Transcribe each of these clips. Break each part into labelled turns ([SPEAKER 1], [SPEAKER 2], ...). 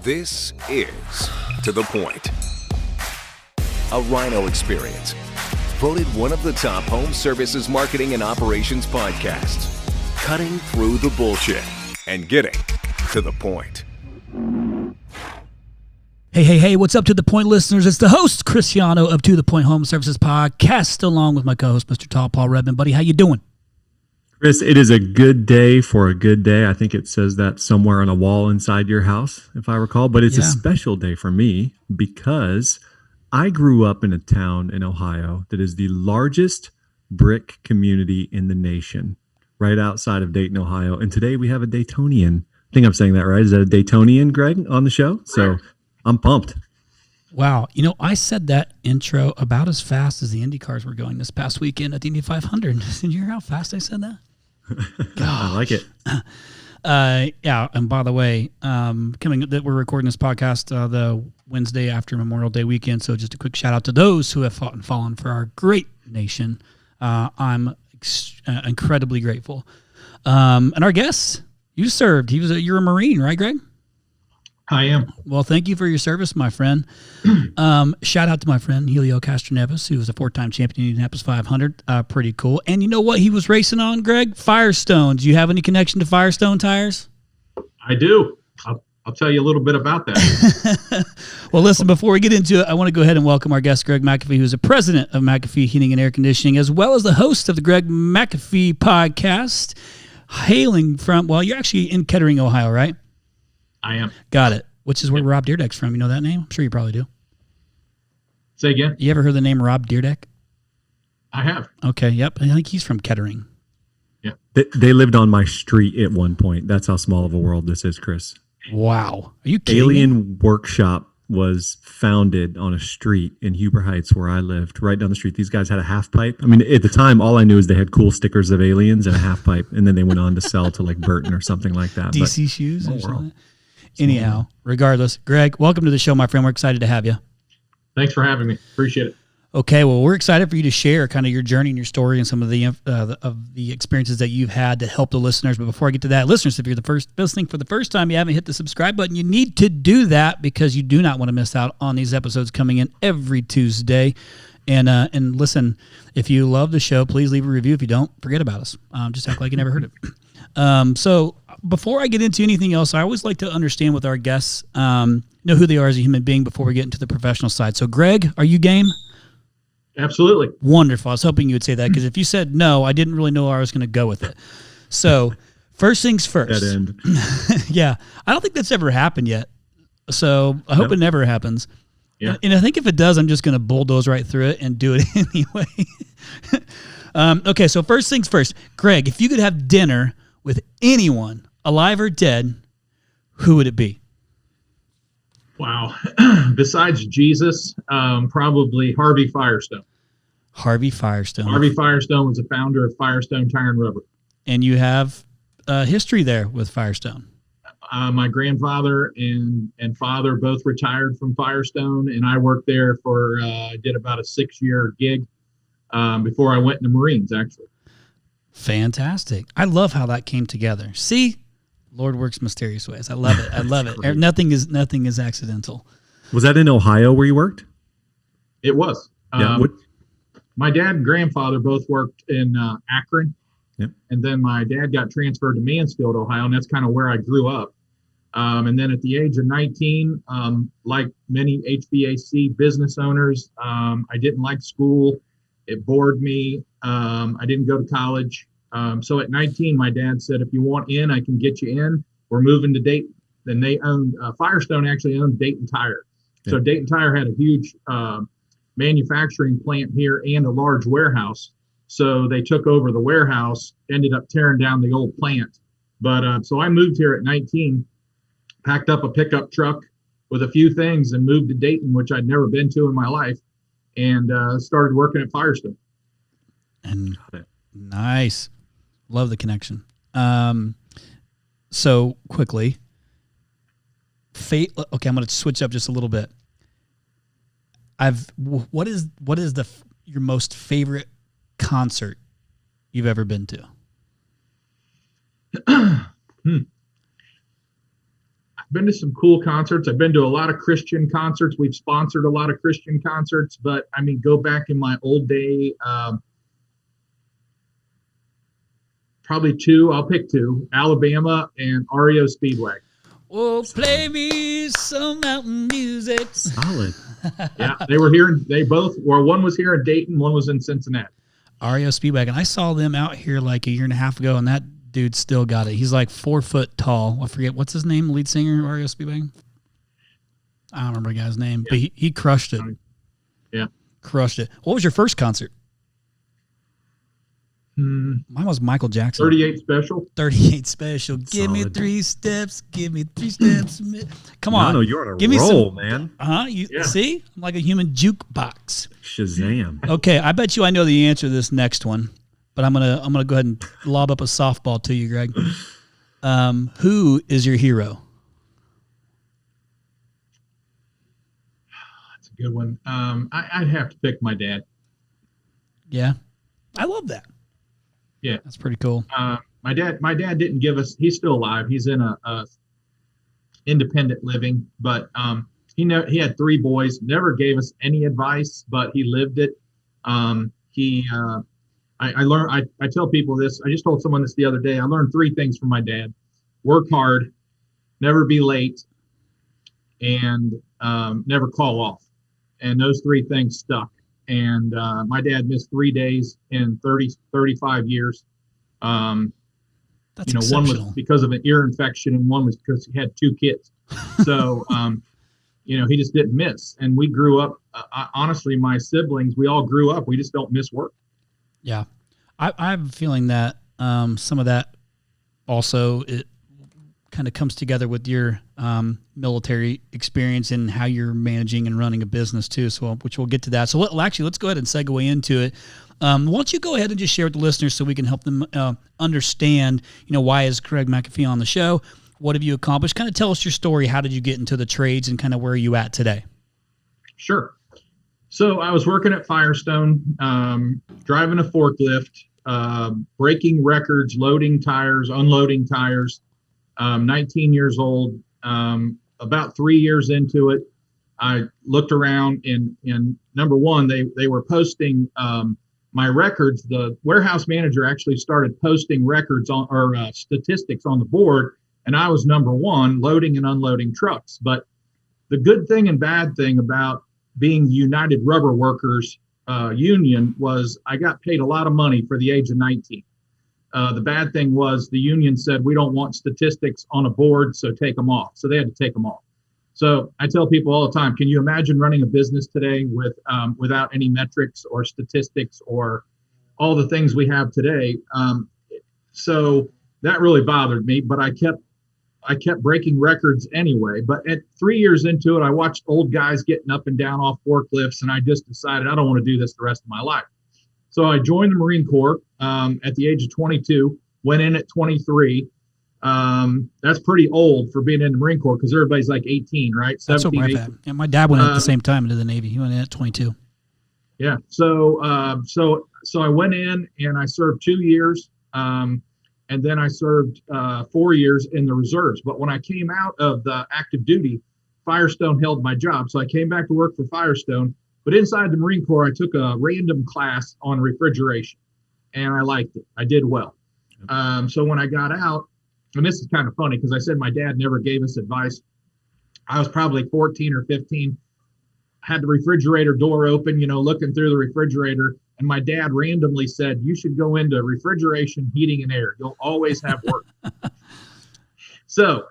[SPEAKER 1] This is To The Point, a Rhino experience. Voted one of the top home services marketing and operations podcasts. Cutting through the bullshit and getting to the point.
[SPEAKER 2] Hey, what's up, To The Point listeners? It's the host, Cristiano of To The Point Home Services Podcast, along with my co-host, Mr. Tall Paul Redmond. Buddy, how you doing?
[SPEAKER 3] Chris, it is a good day for a good day. I think it says that somewhere on a wall inside your house, if I recall. But it's a special day for me because I grew up in a town in Ohio that is the largest brick community in the nation, right outside of Dayton, Ohio. And today we have a Daytonian. I think I'm saying that right. Is that a Daytonian, Greg, on the show? So I'm pumped.
[SPEAKER 2] Wow. You know, I said that intro about as fast as the Indy cars were going this past weekend at the Indy 500. Did you hear how fast I said that?
[SPEAKER 3] I like it.
[SPEAKER 2] Yeah, and by the way, we're recording this podcast the Wednesday after Memorial Day weekend, so just a quick shout out to those who have fought and fallen for our great nation. I'm incredibly grateful. And our guest, you served. You're a Marine, right, Greg?
[SPEAKER 4] I am.
[SPEAKER 2] Well, thank you for your service, my friend. Shout out to my friend Helio Castroneves, who was a 4-time champion in Indianapolis 500. Pretty cool. And you know what he was racing on, Greg? Firestone. Do you have any connection to Firestone tires?
[SPEAKER 4] I do. I'll tell you a little bit about that.
[SPEAKER 2] Well, listen, before we get into it, I want to go ahead and welcome our guest, Greg McAfee, who's the president of McAfee Heating and Air Conditioning, as well as the host of the Greg McAfee podcast, hailing from, well, you're actually in Kettering, Ohio, right?
[SPEAKER 4] I am.
[SPEAKER 2] Got it. Which is where Rob Dyrdek's from. You know that name? I'm sure you probably do.
[SPEAKER 4] Say again?
[SPEAKER 2] You ever heard the name Rob Dyrdek?
[SPEAKER 4] I have.
[SPEAKER 2] Okay, yep. I think he's from Kettering.
[SPEAKER 4] Yeah.
[SPEAKER 3] They lived on my street at one point. That's how small of a world this is, Chris.
[SPEAKER 2] Wow. Are you kidding
[SPEAKER 3] Alien
[SPEAKER 2] me?
[SPEAKER 3] Workshop was founded on a street in Huber Heights where I lived, right down the street. These guys had a half pipe. I mean, at the time, all I knew is they had cool stickers of aliens and a half pipe, and then they went on to sell to like Burton or something like that.
[SPEAKER 2] DC shoes or something? Anyhow, regardless, Greg, welcome to the show, my friend. We're excited to have you.
[SPEAKER 4] Thanks for having me. Appreciate it.
[SPEAKER 2] Okay, well, we're excited for you to share kind of your journey and your story and some of the experiences that you've had to help the listeners. But before I get to that, listeners, if you're listening for the first time, you haven't hit the subscribe button, you need to do that because you do not want to miss out on these episodes coming in every Tuesday. And listen, if you love the show, please leave a review. If you don't, forget about us. Just act like you never heard it. So before I get into anything else, I always like to understand with our guests, know who they are as a human being before we get into the professional side. So, Greg, are you game?
[SPEAKER 4] Absolutely.
[SPEAKER 2] Wonderful. I was hoping you would say that because if you said no, I didn't really know where I was going to go with it. So, first things first.
[SPEAKER 3] Dead end.
[SPEAKER 2] Yeah. I don't think that's ever happened yet. So, I hope it never happens.
[SPEAKER 4] Yeah.
[SPEAKER 2] And I think if it does, I'm just going to bulldoze right through it and do it anyway. Okay, so first things first. Greg, if you could have dinner with anyone, alive or dead, who would it be?
[SPEAKER 4] Wow. Besides Jesus, probably Harvey Firestone.
[SPEAKER 2] Harvey Firestone.
[SPEAKER 4] Harvey Firestone was the founder of Firestone Tire and Rubber.
[SPEAKER 2] And you have history there with Firestone.
[SPEAKER 4] My grandfather and father both retired from Firestone, and I worked there for, I did about a 6-year gig before I went in the Marines, actually.
[SPEAKER 2] Fantastic. I love how that came together. See? Lord works mysterious ways. I love it. I love it. Nothing is accidental.
[SPEAKER 3] Was that in Ohio where you worked?
[SPEAKER 4] It was.
[SPEAKER 3] Yeah.
[SPEAKER 4] My dad and grandfather both worked in Akron.
[SPEAKER 3] Yep.
[SPEAKER 4] And then my dad got transferred to Mansfield, Ohio, and that's kind of where I grew up. And then at the age of 19, like many HVAC business owners, I didn't like school. It bored me. I didn't go to college. So at 19, my dad said, if you want in, I can get you in. We're moving to Dayton. Then they owned, Firestone actually owned Dayton Tire. So
[SPEAKER 2] Yeah.
[SPEAKER 4] Dayton Tire had a huge manufacturing plant here and a large warehouse. So they took over the warehouse, ended up tearing down the old plant. But so I moved here at 19, packed up a pickup truck with a few things and moved to Dayton, which I'd never been to in my life, and started working at Firestone.
[SPEAKER 2] And nice. Love the connection. So quickly, okay, I'm going to switch up just a little bit. What is your most favorite concert you've ever been to?
[SPEAKER 4] been to some cool concerts. I've been to a lot of Christian concerts. We've sponsored a lot of Christian concerts, but I mean, go back in my old day, probably two. I'll pick two: Alabama and REO Speedway.
[SPEAKER 2] Oh, play me some mountain music.
[SPEAKER 3] Solid.
[SPEAKER 4] Yeah, they were here. They both were. One was here in Dayton. One was in Cincinnati.
[SPEAKER 2] REO Speedwagon. I saw them out here like a year and a half ago, and that dude still got it. He's like 4 foot tall. I forget what's his name, lead singer REO Speedwagon. I don't remember the guy's name, but he crushed it.
[SPEAKER 4] Yeah,
[SPEAKER 2] crushed it. What was your first concert? Mine was Michael Jackson.
[SPEAKER 4] 38 Special.
[SPEAKER 2] 38 Special. Give me 3 steps. Give me 3 steps. Come on.
[SPEAKER 3] No, you're on a
[SPEAKER 2] Give
[SPEAKER 3] roll,
[SPEAKER 2] me
[SPEAKER 3] man.
[SPEAKER 2] You see? I'm like a human jukebox.
[SPEAKER 3] Shazam.
[SPEAKER 2] Okay, I bet you I know the answer to this next one, but I'm gonna go ahead and lob up a softball to you, Greg. Who is your hero?
[SPEAKER 4] That's a good one. I'd have to pick my dad.
[SPEAKER 2] Yeah, I love that.
[SPEAKER 4] Yeah,
[SPEAKER 2] that's pretty cool.
[SPEAKER 4] My dad didn't give us. He's still alive. He's in a independent living, but he had 3 boys. Never gave us any advice, but he lived it. I learned. I tell people this. I just told someone this the other day. I learned 3 things from my dad: work hard, never be late, and never call off. And those 3 things stuck. And my dad missed 3 days in 35 years.
[SPEAKER 2] That's
[SPEAKER 4] one was because of an ear infection, and one was because he had 2 kids. So, he just didn't miss. And we grew up. Honestly, my siblings, we all grew up. We just don't miss work.
[SPEAKER 2] Yeah, I have a feeling that some of that also it kind of comes together with your military experience and how you're managing and running a business too. So, which we'll get to that. So, let's go ahead and segue into it. Why don't you go ahead and just share with the listeners so we can help them understand, why is Craig McAfee on the show? What have you accomplished? Kind of tell us your story. How did you get into the trades and kind of where are you at today?
[SPEAKER 4] Sure. So I was working at Firestone, driving a forklift, breaking records, loading tires, unloading tires. 19 years old. About 3 years into it, I looked around and number one, they were posting my records. The warehouse manager actually started posting records or statistics on the board, and I was number 1 loading and unloading trucks. But the good thing and bad thing about being the United Rubber Workers union was I got paid a lot of money for the age of 19. The bad thing was the union said, we don't want statistics on a board, so take them off. So they had to take them off. So I tell people all the time, can you imagine running a business today without any metrics or statistics or all the things we have today? So that really bothered me, but I kept breaking records anyway. But at 3 years into it, I watched old guys getting up and down off forklifts, and I just decided I don't want to do this the rest of my life. So I joined the Marine Corps at the age of 22, went in at 23. That's pretty old for being in the Marine Corps because everybody's like 18, right? 17,
[SPEAKER 2] that's so bad. Yeah, my dad went in at the same time into the Navy. He went in at 22.
[SPEAKER 4] Yeah. So I went in and I served 2 years, and then I served 4 years in the reserves. But when I came out of the active duty, Firestone held my job. So I came back to work for Firestone. But inside the Marine Corps, I took a random class on refrigeration, and I liked it. I did well. So when I got out, and this is kind of funny because I said my dad never gave us advice. I was probably 14 or 15, had the refrigerator door open, looking through the refrigerator, and my dad randomly said, you should go into refrigeration, heating, and air. You'll always have work. So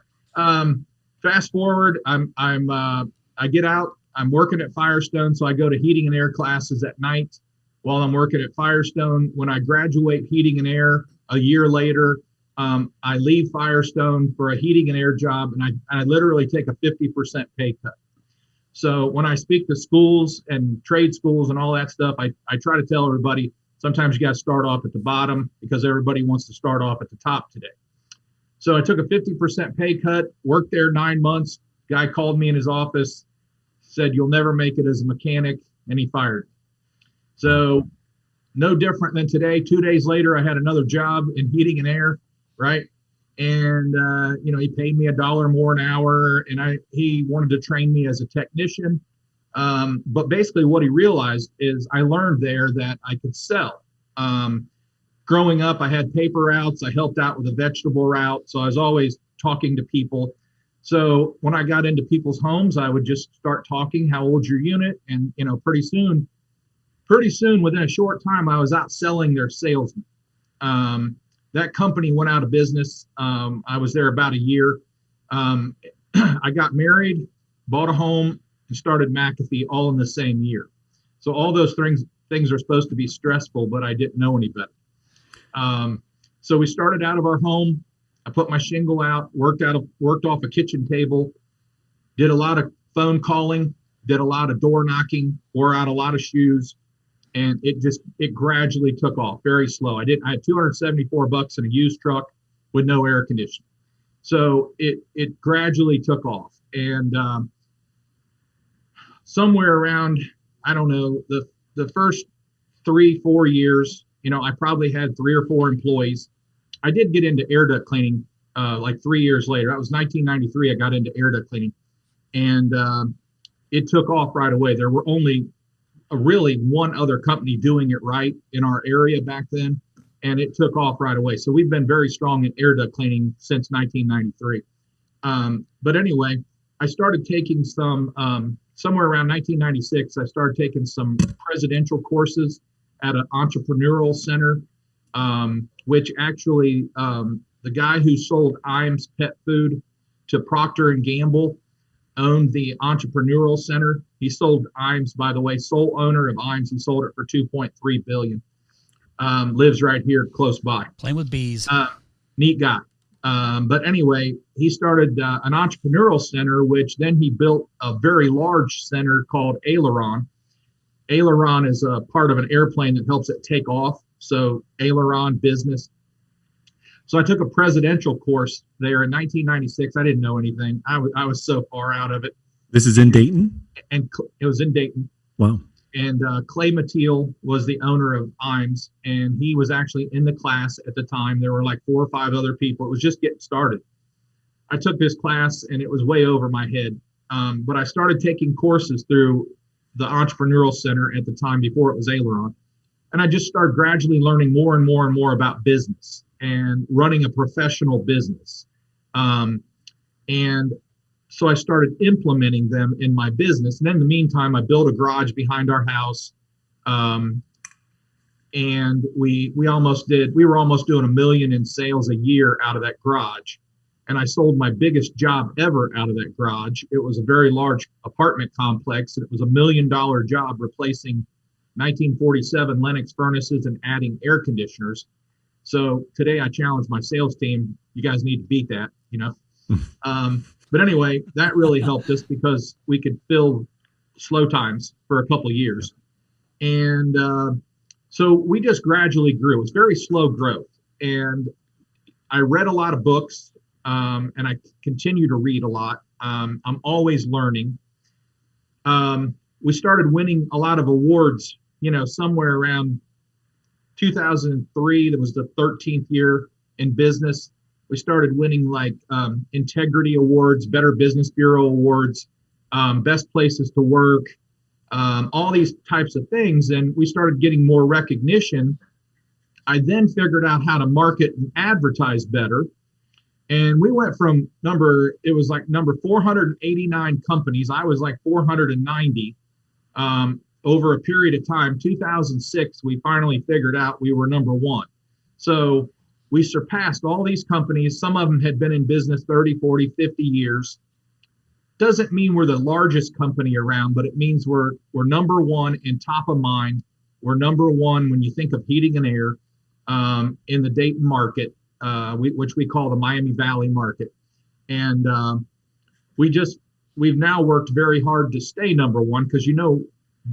[SPEAKER 4] fast forward, I get out. I'm working at Firestone, so I go to heating and air classes at night while I'm working at Firestone. When I graduate heating and air a year later, I leave Firestone for a heating and air job, and I literally take a 50% pay cut. So when I speak to schools and trade schools and all that stuff, I try to tell everybody, sometimes you got to start off at the bottom because everybody wants to start off at the top today. So I took a 50% pay cut, worked there 9 months. Guy called me in his office, said, you'll never make it as a mechanic, and he fired me. So no different than today. 2 days later, I had another job in heating and air, right? And he paid me $1 more an hour, and he wanted to train me as a technician. But basically, what he realized is I learned there that I could sell. Growing up, I had paper routes. I helped out with a vegetable route, so I was always talking to people. So when I got into people's homes, I would just start talking. How old's your unit? And pretty soon, within a short time, I was out selling their salesmen. That company went out of business. I was there about a year. I got married, bought a home, and started McAfee all in the same year. So all those things are supposed to be stressful, but I didn't know any better. So we started out of our home. I put my shingle out, worked off a kitchen table, did a lot of phone calling, did a lot of door knocking, wore out a lot of shoes, and it gradually took off very slow. I had $274 in a used truck with no air conditioning. So it gradually took off. And somewhere around, I don't know, the first 3-4 years, I probably had 3 or 4 employees. I did get into air duct cleaning like 3 years later. That was 1993. I got into air duct cleaning, and it took off right away. There were only really one other company doing it right in our area back then, and it took off right away. So we've been very strong in air duct cleaning since 1993. But anyway, I started taking some somewhere around 1996. I started taking some presidential courses at an entrepreneurial center, which actually the guy who sold Iams Pet Food to Procter & Gamble owned the entrepreneurial center. He sold Iams, by the way, sole owner of Iams. He sold it for $2.3 billion. Lives right here close by.
[SPEAKER 2] Playing with bees.
[SPEAKER 4] Neat guy. But anyway, he started an entrepreneurial center, which then he built a very large center called Aileron. Aileron is a part of an airplane that helps it take off. So Aileron Business. So I took a presidential course there in 1996. I didn't know anything. I was so far out of it.
[SPEAKER 3] This is in Dayton?
[SPEAKER 4] And it was in Dayton.
[SPEAKER 3] Wow.
[SPEAKER 4] And Clay Mateel was the owner of Iams, and he was actually in the class at the time. There were like 4 or 5 other people. It was just getting started. I took this class, and it was way over my head. But I started taking courses through the Entrepreneurial Center at the time before it was Aileron. And I just started gradually learning more and more and more about business and running a professional business. And so I started implementing them in my business. And in the meantime, I built a garage behind our house. And we were almost doing $1 million in sales a year out of that garage. And I sold my biggest job ever out of that garage. It was a very large apartment complex, and it was $1 million job replacing 1947 Lennox furnaces and adding air conditioners. So today I challenge my sales team, you guys need to beat that, But anyway, that really helped us because we could fill slow times for a couple of years. And so we just gradually grew. It was very slow growth. And I read a lot of books, and I continue to read a lot. I'm always learning. We started winning a lot of awards, somewhere around 2003. That was the 13th year in business. We started winning like integrity awards, Better Business Bureau awards, best places to work, all these types of things. And we started getting more recognition. I then figured out how to market and advertise better. And we went from number 489 companies. I was like 490 over a period of time. 2006, we finally figured out we were number 1. So we surpassed all these companies. Some of them had been in business 30, 40, 50 years. Doesn't mean we're the largest company around, but it means we're number 1 in top of mind. We're number 1 when you think of heating and air in the Dayton market, which we call the Miami Valley market. And we've now worked very hard to stay number 1 because,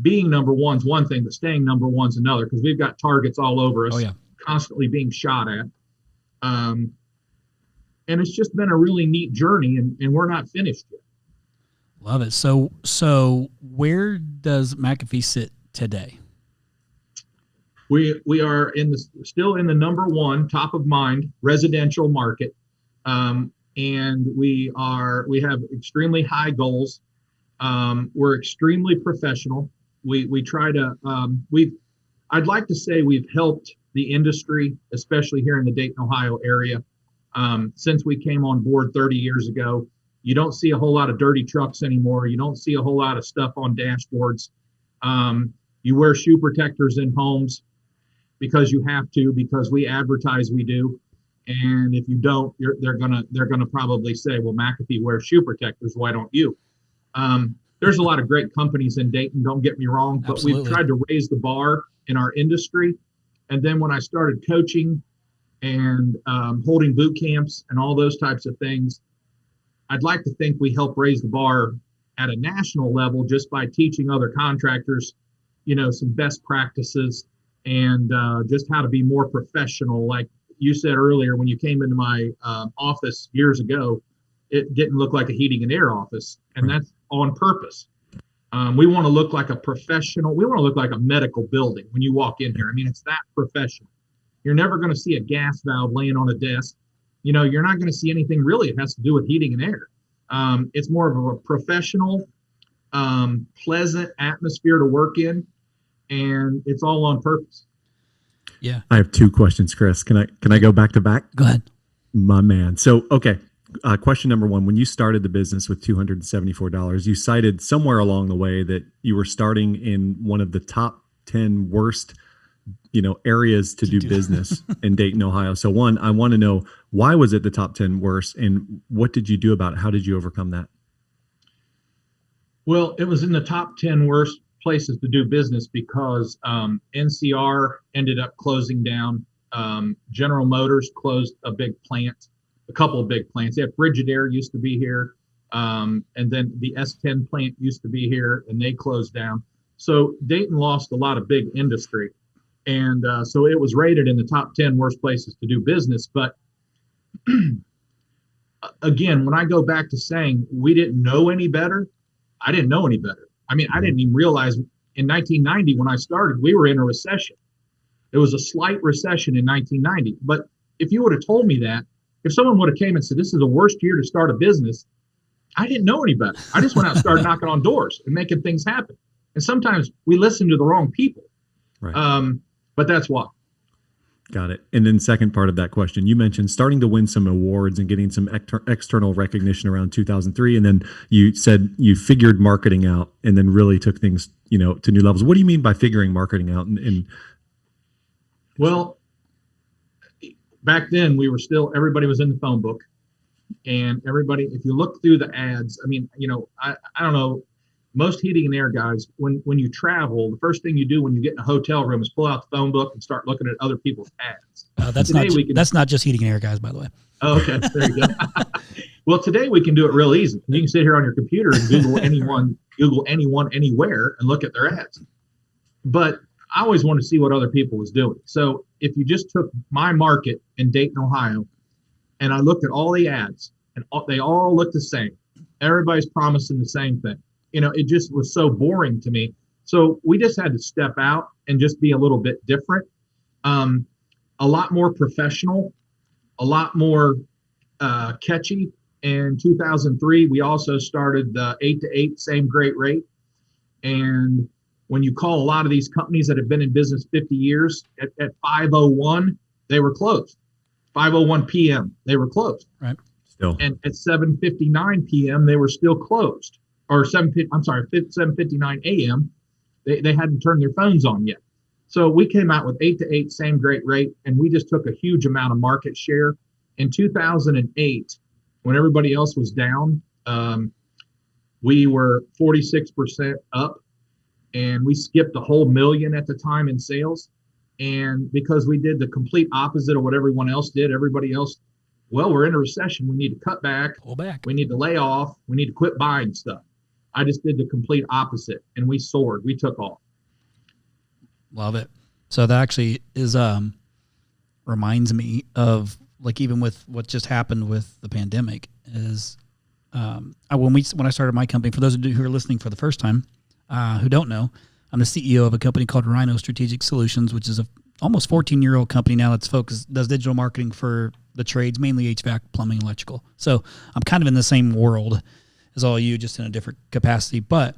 [SPEAKER 4] being number 1's one thing, but staying number 1's another because we've got targets all over us.
[SPEAKER 2] Oh, yeah.
[SPEAKER 4] Constantly being shot at. And it's just been a really neat journey, and we're not finished yet.
[SPEAKER 2] Love it. So where does McAfee sit today?
[SPEAKER 4] We are still in the number 1 top of mind residential market. And we have extremely high goals. We're extremely professional. We try to, I'd like to say we've helped the industry, especially here in the Dayton, Ohio area. Since we came on board 30 years ago, you don't see a whole lot of dirty trucks anymore. You don't see a whole lot of stuff on dashboards. You wear shoe protectors in homes because you have to, because we advertise we do. And if you don't, they're gonna probably say, well, McAfee wears shoe protectors. Why don't you? There's a lot of great companies in Dayton. Don't get me wrong, but
[SPEAKER 2] Absolutely.
[SPEAKER 4] we've tried to raise the bar in our industry. And then when I started coaching and holding boot camps and all those types of things, I'd like to think we help raise the bar at a national level just by teaching other contractors, some best practices and just how to be more professional. Like you said earlier, when you came into my office years ago, it didn't look like a heating and air office, and that's on purpose. We want to look like a professional. We want to look like a medical building when you walk in here. I mean, it's that professional. You're never going to see a gas valve laying on a desk. You're not going to see anything really that has to do with heating and air. It's more of a professional, pleasant atmosphere to work in, and it's all on purpose.
[SPEAKER 2] Yeah.
[SPEAKER 3] I have two questions, Chris. Can I go back to back?
[SPEAKER 2] Go ahead.
[SPEAKER 3] My man. So, okay. Question number one, when you started the business with $274, you cited somewhere along the way that you were starting in one of the top 10 worst, areas to do business in Dayton, Ohio. So one, I want to know, why was it the top 10 worst, and what did you do about it? How did you overcome that?
[SPEAKER 4] Well, it was in the top 10 worst places to do business because NCR ended up closing down. General Motors closed a couple of big plants. Yeah, Frigidaire used to be here. And then the S10 plant used to be here, and they closed down. So Dayton lost a lot of big industry. And so it was rated in the top 10 worst places to do business. But again, when I go back to saying we didn't know any better, I didn't know any better. I mean, I didn't even realize in 1990 when I started, we were in a recession. It was a slight recession in 1990. But if you would have told me that, if someone would have came and said, this is the worst year to start a business, I didn't know any better. I just went out and started knocking on doors and making things happen. And sometimes we listen to the wrong people.
[SPEAKER 3] Right.
[SPEAKER 4] But that's why.
[SPEAKER 3] Got it. And then second part of that question, you mentioned starting to win some awards and getting some external recognition around 2003. And then you said you figured marketing out and then really took things, to new levels. What do you mean by figuring marketing out?
[SPEAKER 4] Well, back then everybody was in the phone book, and everybody, if you look through the ads, I mean, I don't know, most heating and air guys, when you travel, the first thing you do when you get in a hotel room is pull out the phone book and start looking at other people's ads.
[SPEAKER 2] That's not just heating and air guys, by the way.
[SPEAKER 4] Oh, okay, there you go. Well, today we can do it real easy. You can sit here on your computer and Google anyone, anywhere, and look at their ads. But I always want to see what other people was doing. So if you just took my market in Dayton, Ohio, and I looked at all the ads, and they all look the same. Everybody's promising the same thing. It just was so boring to me. So we just had to step out and just be a little bit different, a lot more professional, a lot more catchy. In 2003, we also started the 8 to 8 same great rate. And when you call a lot of these companies that have been in business 50 years, at 5:01, they were closed. 5:01 p.m., they were closed.
[SPEAKER 2] Right.
[SPEAKER 3] Still.
[SPEAKER 4] And at 7:59 p.m., they were still closed. Or 7:59 a.m., they hadn't turned their phones on yet. So we came out with 8 to 8 same great rate, and we just took a huge amount of market share. In 2008, when everybody else was down, we were 46% up. And we skipped a whole million at the time in sales. And because we did the complete opposite of what everyone else did, everybody else, well, we're in a recession. We need to cut back.
[SPEAKER 2] Pull back.
[SPEAKER 4] We need to lay off. We need to quit buying stuff. I just did the complete opposite, and we soared. We took off.
[SPEAKER 2] Love it. So that actually is reminds me of, like, even with what just happened with the pandemic is when I started my company, for those of you who are listening for the first time, who don't know, I'm the CEO of a company called Rhino Strategic Solutions, which is a almost 14-year-old company now that's does digital marketing for the trades, mainly HVAC, plumbing, electrical. So I'm kind of in the same world as all you, just in a different capacity. But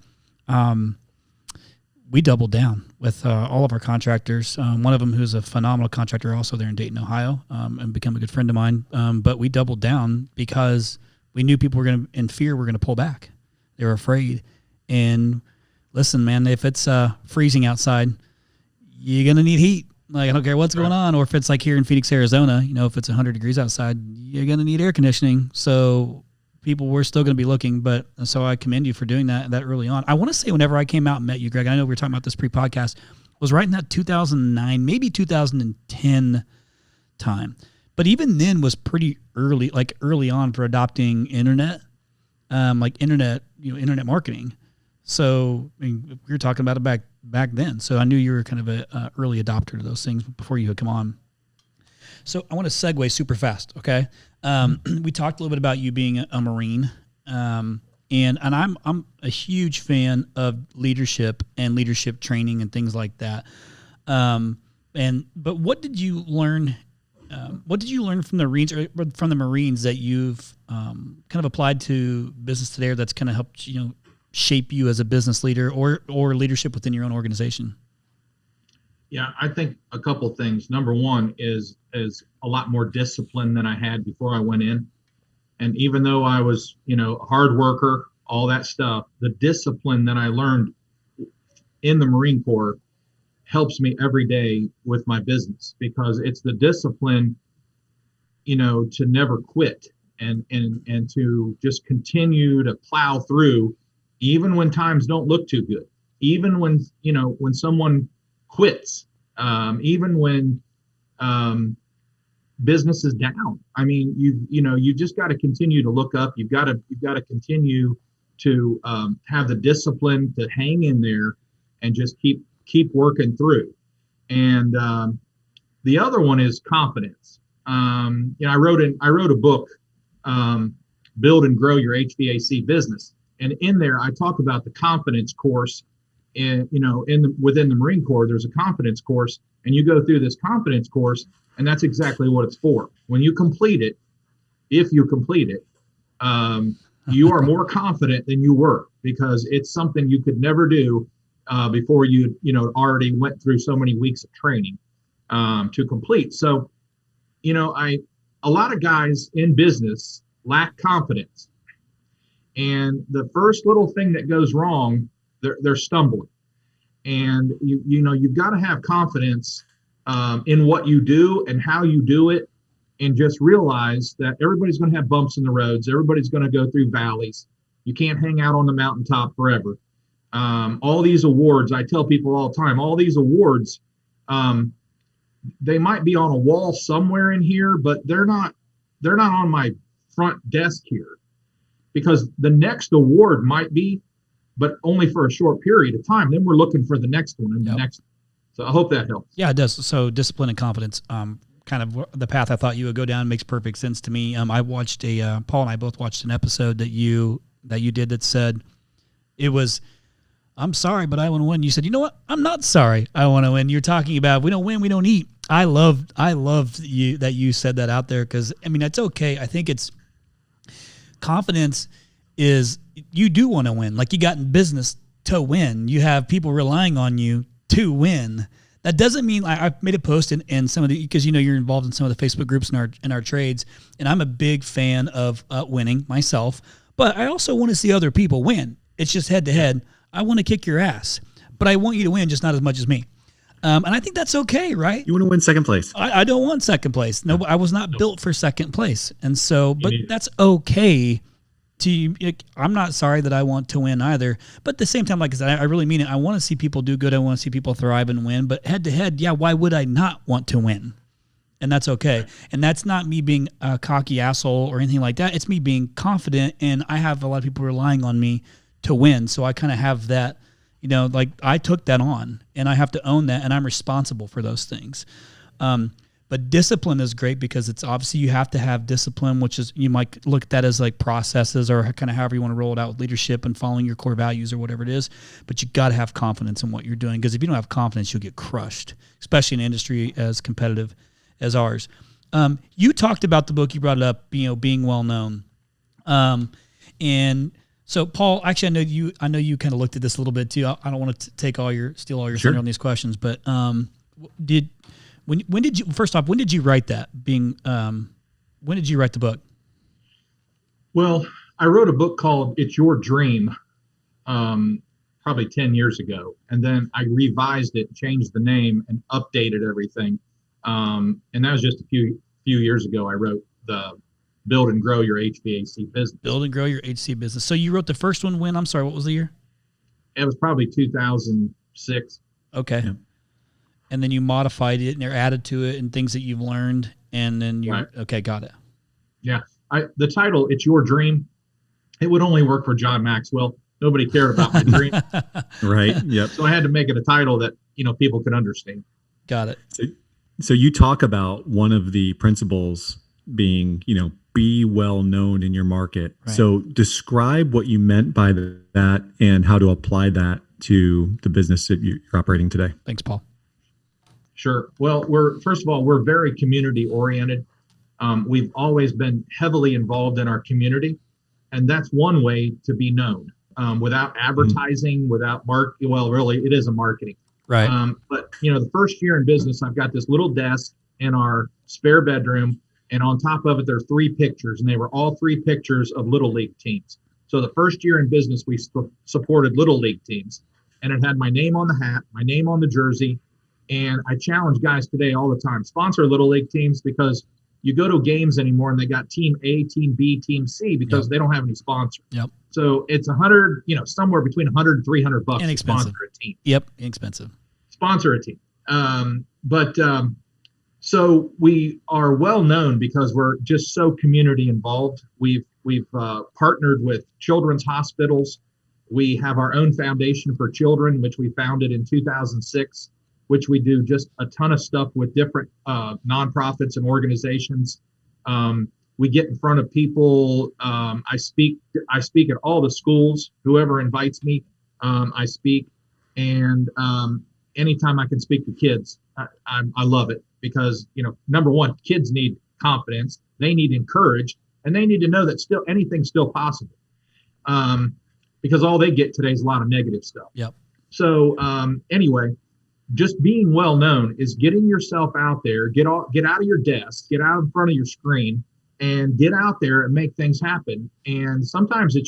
[SPEAKER 2] we doubled down with all of our contractors. One of them, who's a phenomenal contractor, also there in Dayton, Ohio, and become a good friend of mine. But we doubled down because we knew people were going to, in fear, were going to pull back. They were afraid. And listen, man, if it's freezing outside, you're going to need heat. Like, I don't care what's going on. Or if it's like here in Phoenix, Arizona, if it's 100 degrees outside, you're going to need air conditioning. So people were still going to be looking. But so I commend you for doing that early on. I want to say whenever I came out and met you, Greg, I know we were talking about this pre-podcast, was right in that 2009, maybe 2010 time. But even then was pretty early, like early on for adopting internet, internet marketing. So I mean, we were talking about it back then. So I knew you were kind of a early adopter to those things before you had come on. So I want to segue super fast. Okay. We talked a little bit about you being a Marine. And I'm a huge fan of leadership and leadership training and things like that. But what did you learn? What did you learn from the Marines that you've kind of applied to business today, or that's kind of helped shape you as a business leader or leadership within your own organization?
[SPEAKER 4] Yeah, I think a couple things. Number one is a lot more discipline than I had before I went in. And even though I was, a hard worker, all that stuff, the discipline that I learned in the Marine Corps helps me every day with my business, because it's the discipline, to never quit and to just continue to plow through, even when times don't look too good, even when, when someone quits, even when business is down. I mean, you just got to continue to look up. You've got to continue to have the discipline to hang in there and just keep working through. And the other one is confidence. I wrote a book, Build and Grow Your HVAC Business. And in there, I talk about the confidence course. Within the Marine Corps, there's a confidence course, and you go through this confidence course, and that's exactly what it's for. When you complete it, if you complete it, you are more confident than you were, because it's something you could never do before you already went through so many weeks of training to complete. So, a lot of guys in business lack confidence. And the first little thing that goes wrong, they're stumbling. And you've got to have confidence in what you do and how you do it, and just realize that everybody's going to have bumps in the roads. Everybody's going to go through valleys. You can't hang out on the mountaintop forever. All these awards, I tell people all the time, all these awards, they might be on a wall somewhere in here, but they're not on my front desk here, because the next award might be, but only for a short period of time. Then we're looking for the next one and the next. So I hope that helps. Yeah,
[SPEAKER 2] it does. So discipline and confidence, kind of the path I thought you would go down, makes perfect sense to me. I watched Paul and I both watched an episode that you did that said it was, I'm sorry, but I want to win. You said, you know what? I'm not sorry, I want to win. You're talking about, we don't win, we don't eat. I loved you that you said that out there, because I mean, it's okay. I think it's confidence is, you do want to win. Like, you got in business to win. You have people relying on you to win. That doesn't mean, I made a post in some of the, because you're involved in some of the Facebook groups in our trades, and I'm a big fan of winning myself, but I also want to see other people win. It's just head to head. I want to kick your ass, but I want you to win, just not as much as me. And I think that's okay, right?
[SPEAKER 3] You want to win second place.
[SPEAKER 2] I don't want second place. No, I was not built for second place. And so, but that's okay. I'm not sorry that I want to win either. But at the same time, like I said, I really mean it. I want to see people do good. I want to see people thrive and win. But head to head, yeah, why would I not want to win? And that's okay. And that's not me being a cocky asshole or anything like that. It's me being confident, and I have a lot of people relying on me to win. So I kind of have that, like, I took that on, and I have to own that, and I'm responsible for those things. But discipline is great, because it's obviously you have to have discipline, which is, you might look at that as like processes, or kind of however you want to roll it out with leadership and following your core values or whatever it is. But you got to have confidence in what you're doing, because if you don't have confidence, you'll get crushed, especially in an industry as competitive as ours. You talked about the book. You brought it up, being well known. And so, Paul, actually, I know you kind of looked at this a little bit too. I don't want to steal all your
[SPEAKER 3] Sure.
[SPEAKER 2] thunder on these questions, but when did you, first off, when did you write that? When did you write the book?
[SPEAKER 4] Well, I wrote a book called It's Your Dream, probably 10 years ago. And then I revised it, changed the name, and updated everything. And that was just a few years ago. I wrote the Build and Grow Your HVAC Business.
[SPEAKER 2] Build and Grow Your HVAC Business. So you wrote the first one when? I'm sorry, what was the year?
[SPEAKER 4] It was probably 2006.
[SPEAKER 2] Okay. Yeah. And then you modified it and added to it and things that you've learned. And then okay, got it.
[SPEAKER 4] Yeah. The title, It's Your Dream, it would only work for John Maxwell. Nobody cared about my dream.
[SPEAKER 3] Right. Yep.
[SPEAKER 4] So I had to make it a title that, people could understand.
[SPEAKER 2] Got it.
[SPEAKER 3] So you talk about one of the principles being, be well known in your market. Right. So describe what you meant by that and how to apply that to the business that you're operating today.
[SPEAKER 2] Thanks, Paul.
[SPEAKER 4] Sure. Well, we're very community oriented. We've always been heavily involved in our community, and that's one way to be known. Without advertising, without really, it is a marketing.
[SPEAKER 2] Right.
[SPEAKER 4] But the first year in business, I've got this little desk in our spare bedroom, and on top of it, there are 3 pictures, and they were all 3 pictures of Little League teams. So the first year in business, we supported Little League teams, and it had my name on the hat, my name on the jersey, and I challenge guys today all the time, sponsor Little League teams, because you go to games anymore and they got team A, team B, team C, because they don't have any sponsors.
[SPEAKER 2] Yep.
[SPEAKER 4] So it's somewhere between $100 and $300 to sponsor a team.
[SPEAKER 2] Yep. Inexpensive.
[SPEAKER 4] Sponsor a team. So we are well known because we're just so community involved. We've partnered with children's hospitals. We have our own foundation for children, which we founded in 2006, which we do just a ton of stuff with different nonprofits and organizations. We get in front of people. I speak at all the schools. Whoever invites me, I speak. And anytime I can speak to kids, I love it, because number one, kids need confidence. They need encouraged, and they need to know that anything's still possible. Because all they get today is a lot of negative stuff.
[SPEAKER 2] Yep.
[SPEAKER 4] So anyway, just being well known is getting yourself out there, get out of your desk, get out in front of your screen, and get out there and make things happen. And sometimes it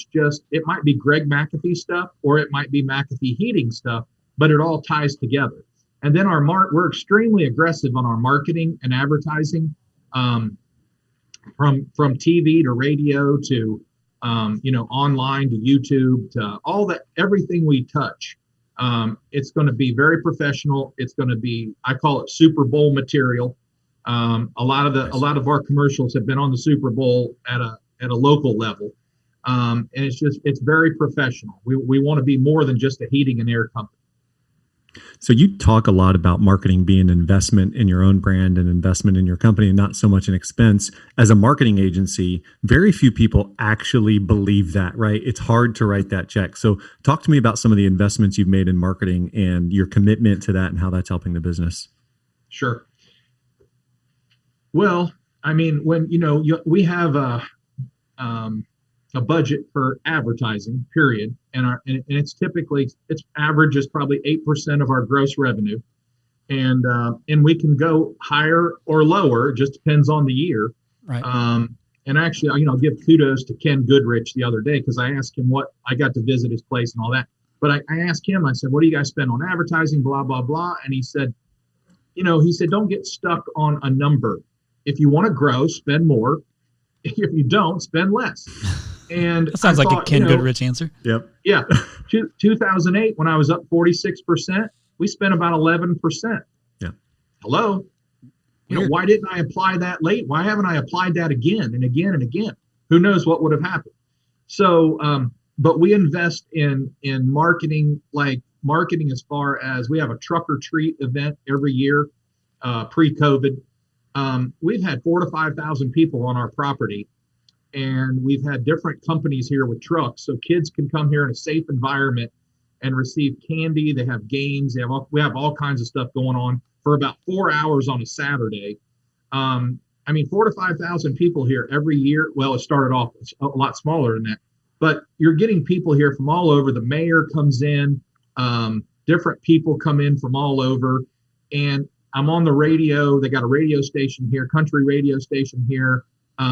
[SPEAKER 4] might be Greg McAfee stuff, or it might be McAfee Heating stuff, but it all ties together. And then we're extremely aggressive on our marketing and advertising, from TV to radio to online to YouTube to everything we touch. It's going to be very professional. It's going to be, I call it Super Bowl material. A lot of our commercials have been on the Super Bowl at a local level. And it's very professional. We want to be more than just a heating and air company.
[SPEAKER 3] So you talk a lot about marketing being an investment in your own brand and investment in your company, and not so much an expense. As a marketing agency, very few people actually believe that, right? It's hard to write that check. So talk to me about some of the investments you've made in marketing and your commitment to that and how that's helping the business.
[SPEAKER 4] Sure. Well, I mean, when we have a budget for advertising, period, and it's average is probably 8% of our gross revenue, and we can go higher or lower. It just depends on the year.
[SPEAKER 2] Right.
[SPEAKER 4] And actually, I'll give kudos to Ken Goodrich the other day, because I asked him I got to visit his place and all that. But I asked him, I said, what do you guys spend on advertising, blah, blah, blah. And he said, don't get stuck on a number. If you want to grow, spend more. If you don't, spend less. And
[SPEAKER 2] that sounds like a Ken Goodrich answer.
[SPEAKER 3] Yep.
[SPEAKER 4] Yeah. 2008, when I was up 46%, we spent about 11%.
[SPEAKER 3] Yeah.
[SPEAKER 4] Hello. Why didn't I apply that late? Why haven't I applied that again and again and again? Who knows what would have happened? So, but we invest in marketing, as far as we have a truck or treat event every year, pre-COVID. We've had 4,000 to 5,000 people on our property, and we've had different companies here with trucks, so kids can come here in a safe environment and receive candy. They have games. We have all kinds of stuff going on for about 4 hours on a Saturday. I mean, 4,000 to 5,000 people here every year. Well, it started off a lot smaller than that, but you're getting people here from all over. The mayor comes in, different people come in from all over, and I'm on the radio. They got a radio station here, country radio station here.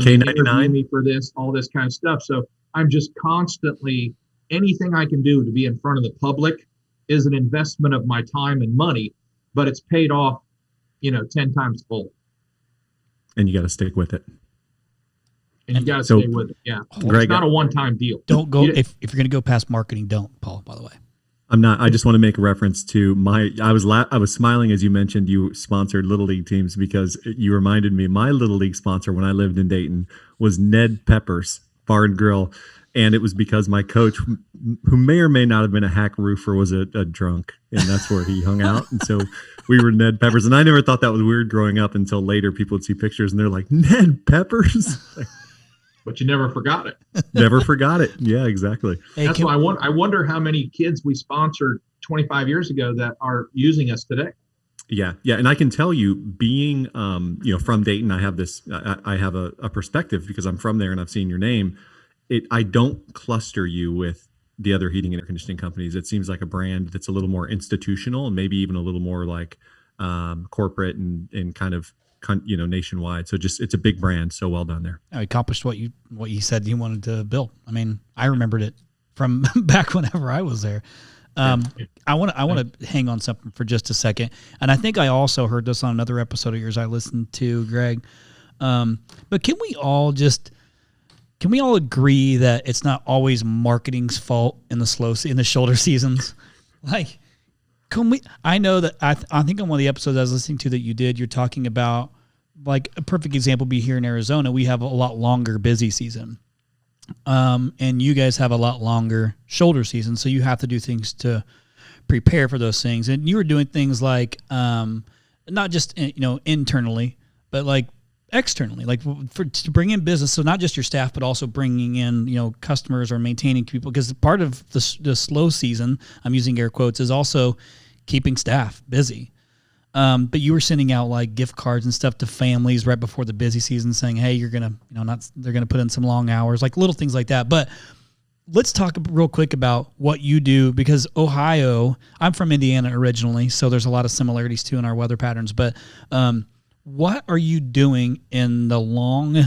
[SPEAKER 4] They interview me for this, all this kind of stuff. So I'm just constantly, anything I can do to be in front of the public is an investment of my time and money, but it's paid off, 10 times full.
[SPEAKER 3] And you got to stick with it.
[SPEAKER 4] And you got to stay with it. Yeah.
[SPEAKER 3] Greg,
[SPEAKER 4] it's not a one-time deal.
[SPEAKER 2] Don't go, if you're going to go past marketing, don't, Paul, by the way.
[SPEAKER 3] I'm not. I just want to make a reference to I was smiling as you mentioned you sponsored Little League teams, because you reminded me my Little League sponsor when I lived in Dayton was Ned Pepper's Bar and Grill. And it was because my coach, who may or may not have been a hack roofer, was a drunk, and that's where he hung out. And so we were Ned Peppers. And I never thought that was weird growing up until later people would see pictures and they're like, Ned Peppers?
[SPEAKER 4] But you never forgot it.
[SPEAKER 3] Never forgot it. Yeah, exactly.
[SPEAKER 4] Hey, that's why I wonder how many kids we sponsored 25 years ago that are using us today.
[SPEAKER 3] Yeah. And I can tell you, being from Dayton, I have a perspective because I'm from there and I've seen your name. I don't cluster you with the other heating and air conditioning companies. It seems like a brand that's a little more institutional and maybe even a little more like corporate and kind of nationwide. So just, it's a big brand. So well done there.
[SPEAKER 2] I accomplished what you said you wanted to build. I mean, I remembered it from back whenever I was there. I want to hang on something for just a second. And I think I also heard this on another episode of yours I listened to, Greg. But can we all agree that it's not always marketing's fault in the shoulder seasons? Like, I know that I think on one of the episodes I was listening to that you did, you're talking about, like, a perfect example would be here in Arizona, we have a lot longer busy season. And you guys have a lot longer shoulder season. So you have to do things to prepare for those things. And you were doing things like, not just, internally, but like externally, like to bring in business. So not just your staff, but also bringing in, customers or maintaining people, because part of the slow season, I'm using air quotes, is also keeping staff busy. But you were sending out like gift cards and stuff to families right before the busy season saying, hey, you're going to, they're going to put in some long hours, like little things like that. But let's talk real quick about what you do, because Ohio, I'm from Indiana originally, so there's a lot of similarities too in our weather patterns. But, what are you doing in the long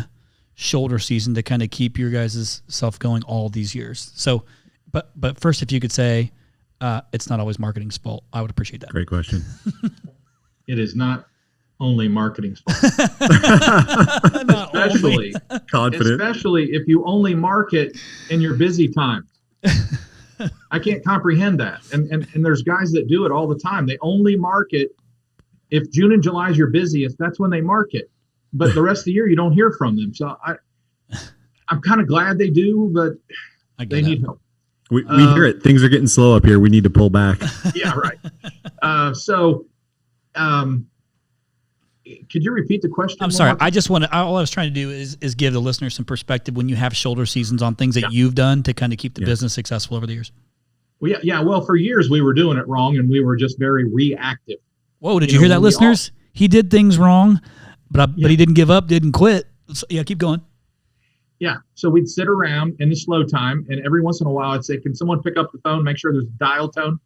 [SPEAKER 2] shoulder season to kind of keep your guys' self going all these years? So, but first, if you could say, it's not always marketing's fault, I would appreciate that.
[SPEAKER 3] Great question.
[SPEAKER 4] It is not only marketing's fault. especially if you only market in your busy times. I can't comprehend that. And there's guys that do it all the time. They only market if June and July is your busiest. That's when they market. But the rest of the year, you don't hear from them. So I'm kind of glad they do, but they need help.
[SPEAKER 3] We hear it. Things are getting slow up here. We need to pull back.
[SPEAKER 4] Yeah, right. Could you repeat the question?
[SPEAKER 2] I'm sorry. All I was trying to do is give the listeners some perspective when you have shoulder seasons on things that you've done to kind of keep the business successful over the years.
[SPEAKER 4] Well, yeah. Well, for years we were doing it wrong and we were just very reactive.
[SPEAKER 2] Whoa, did you hear that, listeners? He did things wrong, but he didn't give up, didn't quit. So, keep going.
[SPEAKER 4] Yeah. So we'd sit around in the slow time, and every once in a while I'd say, can someone pick up the phone, make sure there's a dial tone?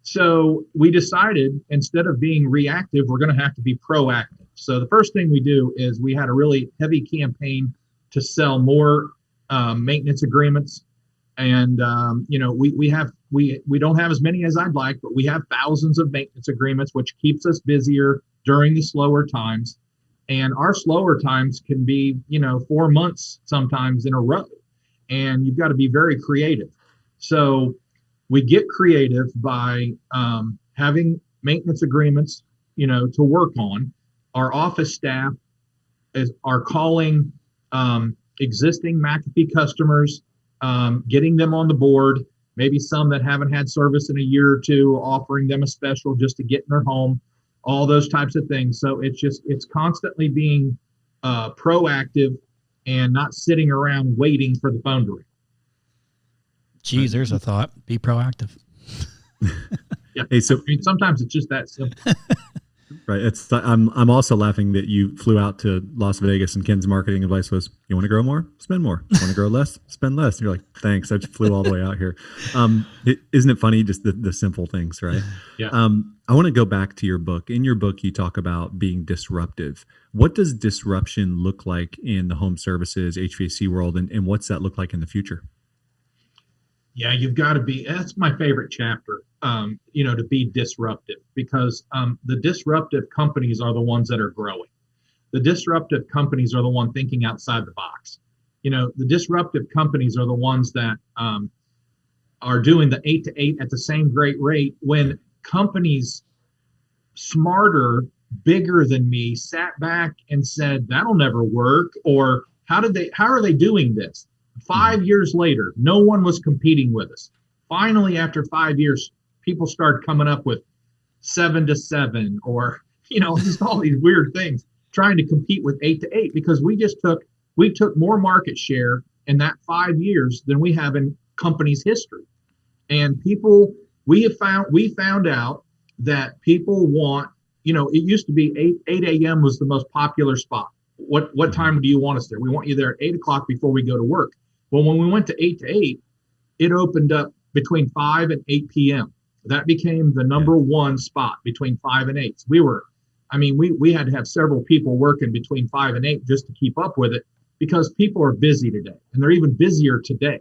[SPEAKER 4] So we decided, instead of being reactive, we're going to have to be proactive. So the first thing we do is we had a really heavy campaign to sell more maintenance agreements. And, we don't have as many as I'd like, but we have thousands of maintenance agreements, which keeps us busier during the slower times. And our slower times can be, 4 months sometimes in a row. And you've got to be very creative. So we get creative by having maintenance agreements, to work on. Our office staff are calling existing McAfee customers, getting them on the board, maybe some that haven't had service in a year or two, offering them a special just to get in their home, all those types of things. So it's constantly being proactive and not sitting around waiting for the phone to ring.
[SPEAKER 2] Geez, there's a thought. Be proactive.
[SPEAKER 4] Yeah.
[SPEAKER 3] Hey, so
[SPEAKER 4] sometimes it's just that simple.
[SPEAKER 3] Right. I'm also laughing that you flew out to Las Vegas and Ken's marketing advice was, you want to grow more, spend more. Want to grow less, spend less. And you're like, thanks. I just flew all the way out here. Isn't it funny? Just the simple things, right?
[SPEAKER 4] Yeah.
[SPEAKER 3] I want to go back to your book. In your book, you talk about being disruptive. What does disruption look like in the home services, HVAC world? And what's that look like in the future?
[SPEAKER 4] Yeah, you've got to be, that's my favorite chapter, to be disruptive, because the disruptive companies are the ones that are growing. The disruptive companies are the one thinking outside the box. The disruptive companies are the ones that are doing the 8 to 8 at the same great rate, when companies smarter, bigger than me sat back and said, that'll never work. Or how are they doing this? 5 years later, no one was competing with us. Finally, after 5 years, people started coming up with 7 to 7, or just all these weird things, trying to compete with 8 to 8, because we took more market share in that 5 years than we have in company's history. And we found out that people want, it used to be 8 a.m. was the most popular spot. What time do you want us there? We want you there at 8 o'clock before we go to work. Well, when we went to 8 to 8, it opened up between 5 and 8 p.m. That became the number one spot between 5 and 8. We had to have several people working between 5 and 8 just to keep up with it, because people are busy today, and they're even busier today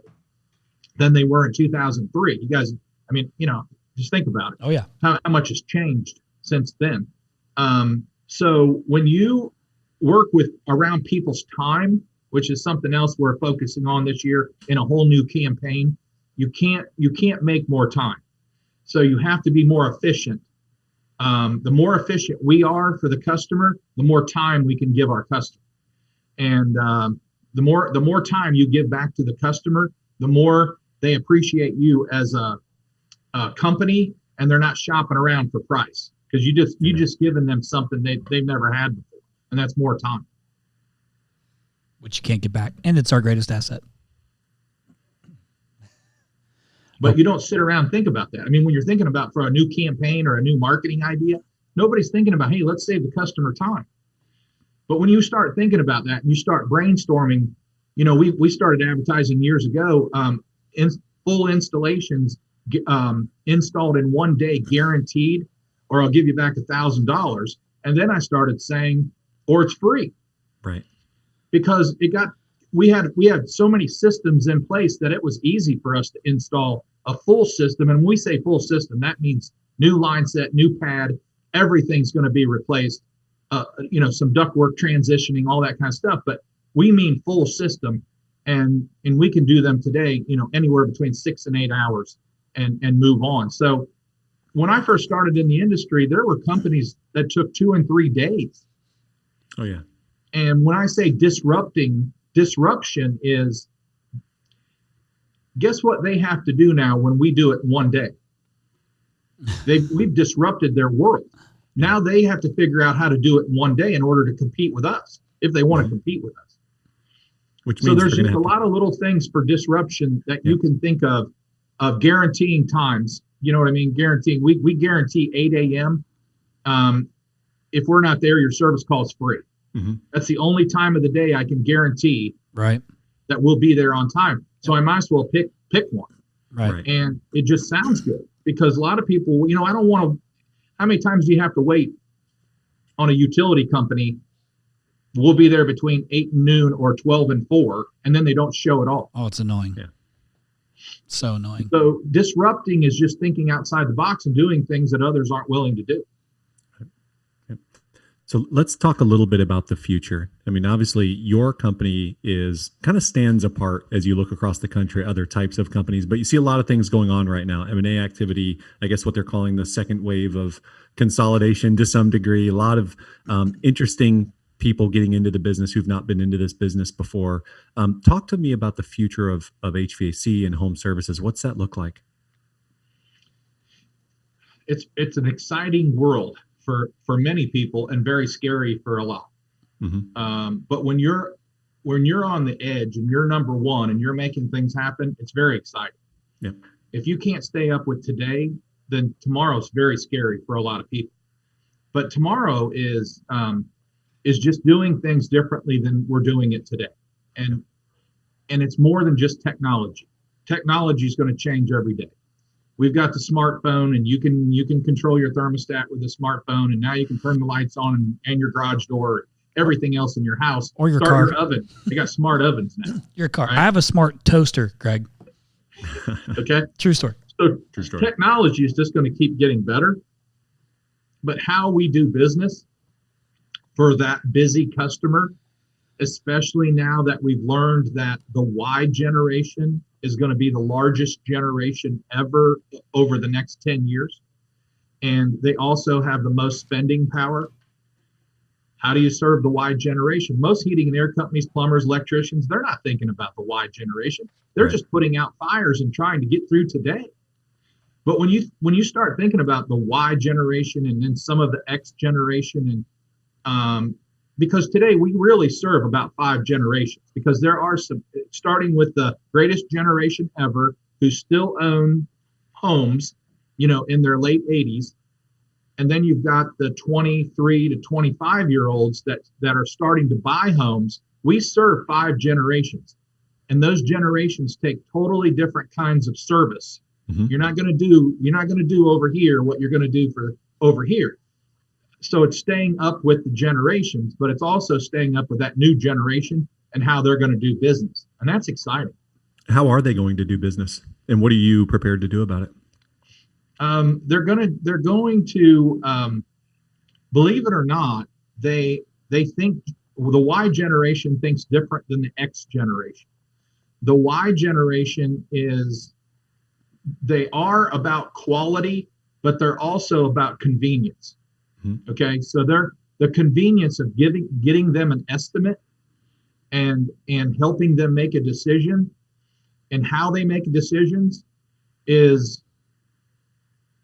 [SPEAKER 4] than they were in 2003. You guys, just think about it.
[SPEAKER 2] Oh yeah.
[SPEAKER 4] How much has changed since then. So when you work around people's time, which is something else we're focusing on this year in a whole new campaign, you can't make more time. So you have to be more efficient. The more efficient we are for the customer, the more time we can give our customer. And the more time you give back to the customer, the more they appreciate you as a company, and they're not shopping around for price, because you just given them something they've never had before, and that's more time,
[SPEAKER 2] which you can't get back, and it's our greatest asset.
[SPEAKER 4] But you don't sit around and think about that. When you're thinking about for a new campaign or a new marketing idea, nobody's thinking about, hey, let's save the customer time. But when you start thinking about that and you start brainstorming, we started advertising years ago, full installations installed in 1 day, guaranteed, or I'll give you back $1,000. And then I started saying, or it's free.
[SPEAKER 3] Right.
[SPEAKER 4] Because we had so many systems in place that it was easy for us to install a full system. And when we say full system, that means new line set, new pad, everything's going to be replaced, some ductwork transitioning, all that kind of stuff. But we mean full system, and we can do them today, anywhere between 6 and 8 hours and move on. So when I first started in the industry, there were companies that took 2 and 3 days.
[SPEAKER 3] Oh yeah.
[SPEAKER 4] And when I say disruption is, guess what they have to do now when we do it 1 day? We've disrupted their world. Now they have to figure out how to do it 1 day in order to compete with us, if they want to compete with us. So there's just a lot of little things for disruption that you can think of guaranteeing times. You know what I mean? Guaranteeing. We guarantee 8 a.m. If we're not there, your service call is free. Mm-hmm. That's the only time of the day I can guarantee that we'll be there on time. So I might as well pick one.
[SPEAKER 2] Right.
[SPEAKER 4] And it just sounds good, because a lot of people, I don't want to. How many times do you have to wait on a utility company? We'll be there between 8 and noon or 12 and 4, and then they don't show at all.
[SPEAKER 2] Oh, it's annoying. Yeah. So annoying.
[SPEAKER 4] So disrupting is just thinking outside the box and doing things that others aren't willing to do.
[SPEAKER 3] So let's talk a little bit about the future. Obviously your company kind of stands apart as you look across the country, other types of companies, but you see a lot of things going on right now. M&A activity, I guess what they're calling the second wave of consolidation to some degree, a lot of interesting people getting into the business who've not been into this business before. Talk to me about the future of HVAC and home services. What's that look like?
[SPEAKER 4] It's an exciting world for many people, and very scary for a lot. Mm-hmm. But when you're on the edge and you're number one and you're making things happen, it's very exciting.
[SPEAKER 3] Yep.
[SPEAKER 4] If you can't stay up with today, then tomorrow's very scary for a lot of people. But tomorrow is just doing things differently than we're doing it today. And it's more than just technology. Technology is going to change every day. We've got the smartphone, and you can control your thermostat with a smartphone, and now you can turn the lights on and your garage door, everything else in your house,
[SPEAKER 2] or your
[SPEAKER 4] start
[SPEAKER 2] car.
[SPEAKER 4] Your oven. They got smart ovens now.
[SPEAKER 2] Your car.
[SPEAKER 4] Right?
[SPEAKER 2] I have a smart toaster, Greg.
[SPEAKER 4] Okay.
[SPEAKER 2] True story.
[SPEAKER 4] So
[SPEAKER 3] True story.
[SPEAKER 4] Technology is just going to keep getting better, but how we do business for that busy customer, especially now that we've learned that the Y generation is going to be the largest generation ever over the next 10 years. And they also have the most spending power. How do you serve the Y generation? Most heating and air companies, plumbers, electricians, they're not thinking about the Y generation. They're
[SPEAKER 3] Right.
[SPEAKER 4] just putting out fires and trying to get through today. But when you start thinking about the Y generation and then some of the X generation, and because today we really serve about 5 generations, because there are some, starting with the greatest generation ever who still own homes, in their late 80s. And then you've got the 23 to 25-year-olds that are starting to buy homes. We serve 5 generations, and those generations take totally different kinds of service.
[SPEAKER 3] Mm-hmm.
[SPEAKER 4] You're not going to do over here what you're going to do for over here. So it's staying up with the generations, but it's also staying up with that new generation and how they're going to do business. And that's exciting.
[SPEAKER 3] How are they going to do business? And what are you prepared to do about it?
[SPEAKER 4] They're going to, believe it or not, they think the Y generation thinks different than the X generation. The Y generation they are about quality, but they're also about convenience. Mm-hmm. Okay, so they're the convenience of getting them an estimate and helping them make a decision, and how they make decisions is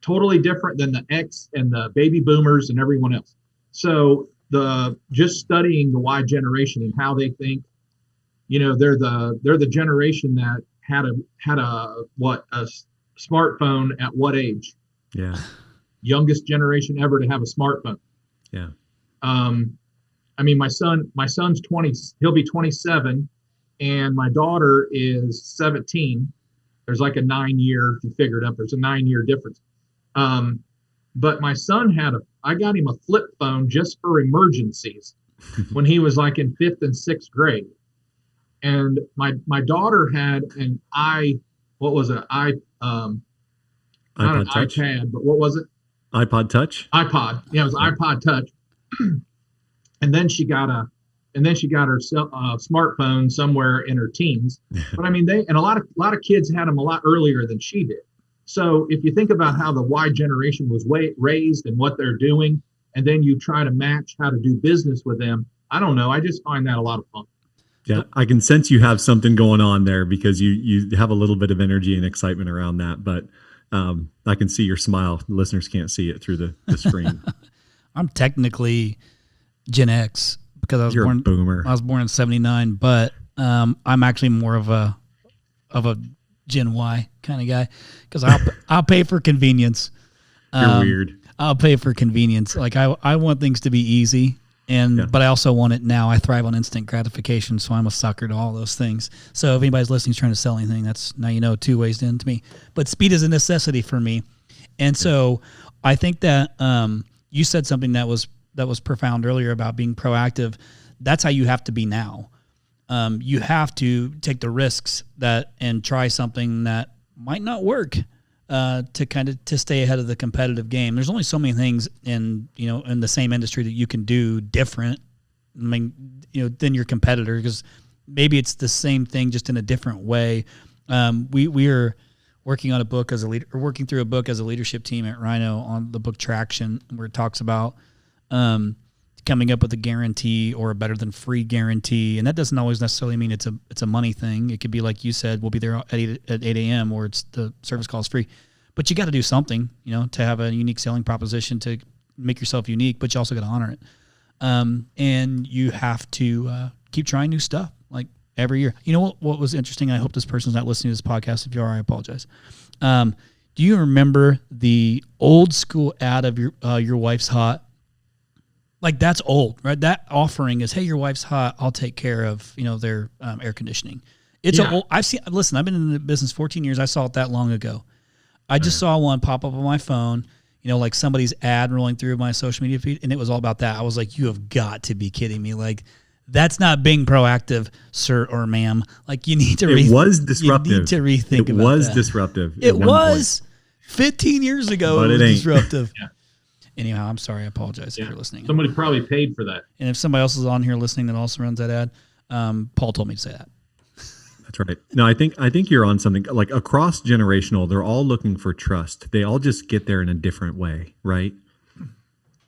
[SPEAKER 4] totally different than the X and the baby boomers and everyone else. So just studying the Y generation and how they think, they're the generation that had a smartphone at what age?
[SPEAKER 3] Yeah.
[SPEAKER 4] Youngest generation ever to have a smartphone.
[SPEAKER 3] Yeah.
[SPEAKER 4] My son's 20, he'll be 27, and my daughter is 17. There's like a 9-year, if you figure it up, there's a 9-year difference. But my son I got him a flip phone just for emergencies when he was like in 5th and 6th grade. And my daughter had an not an
[SPEAKER 3] Touch?
[SPEAKER 4] iPad, but what was it?
[SPEAKER 3] iPod Touch?
[SPEAKER 4] iPod. Yeah, it was iPod Touch. And then she got her smartphone somewhere in her teens. But a lot of kids had them a lot earlier than she did. So if you think about how the Y generation was raised and what they're doing, and then you try to match how to do business with them, I don't know. I just find that a lot of fun.
[SPEAKER 3] Yeah, I can sense you have something going on there, because you have a little bit of energy and excitement around that. But I can see your smile. The listeners can't see it through the screen.
[SPEAKER 2] I'm technically Gen X because I was
[SPEAKER 3] You're a boomer.
[SPEAKER 2] I was born in '79, but I'm actually more of a Gen Y kind of guy, because I'll pay for convenience.
[SPEAKER 3] You're weird.
[SPEAKER 2] I'll pay for convenience. Like I want things to be easy, but I also want it now. I thrive on instant gratification, so I'm a sucker to all those things. So if anybody's listening is trying to sell anything, that's now 2 ways into me. But speed is a necessity for me, and so I think that you said something that was profound earlier about being proactive. That's how you have to be now. You have to take the risks and try something that might not work to stay ahead of the competitive game. There's only so many things in the same industry that you can do different. Than your competitor, because maybe it's the same thing just in a different way. We are working on a book as a leader, or working through a book as a leadership team at Rhino on the book Traction, where it talks about coming up with a guarantee or a better than free guarantee. And that doesn't always necessarily mean it's a money thing. It could be like you said, we'll be there at 8 a.m. or it's the service call is free. But you got to do something, to have a unique selling proposition to make yourself unique, but you also got to honor it. And you have to keep trying new stuff like every year. You know what was interesting? I hope this person's not listening to this podcast. If you are, I apologize. Do you remember the old school ad of your wife's hot? Like that's old, right? That offering is, hey, your wife's hot, I'll take care of, their air conditioning. It's
[SPEAKER 4] Yeah.
[SPEAKER 2] I've been in the business 14 years. I saw it that long ago. I just saw one pop up on my phone, like somebody's ad rolling through my social media feed, and it was all about that. I was like, you have got to be kidding me. Like, that's not being proactive, sir or ma'am. Like, you need to
[SPEAKER 3] It was disruptive.
[SPEAKER 2] You need to rethink about
[SPEAKER 3] It was
[SPEAKER 2] that.
[SPEAKER 3] disruptive.
[SPEAKER 2] It was 15 years ago.
[SPEAKER 3] But
[SPEAKER 2] it was
[SPEAKER 3] it ain't.
[SPEAKER 2] disruptive.
[SPEAKER 4] Yeah.
[SPEAKER 2] Anyhow, I'm sorry. I apologize if you're listening.
[SPEAKER 4] Somebody probably paid for that.
[SPEAKER 2] And if somebody else is on here listening that also runs that ad, Paul told me to say that.
[SPEAKER 3] That's right. No, I think you're on something. Like across generational, they're all looking for trust. They all just get there in a different way, right?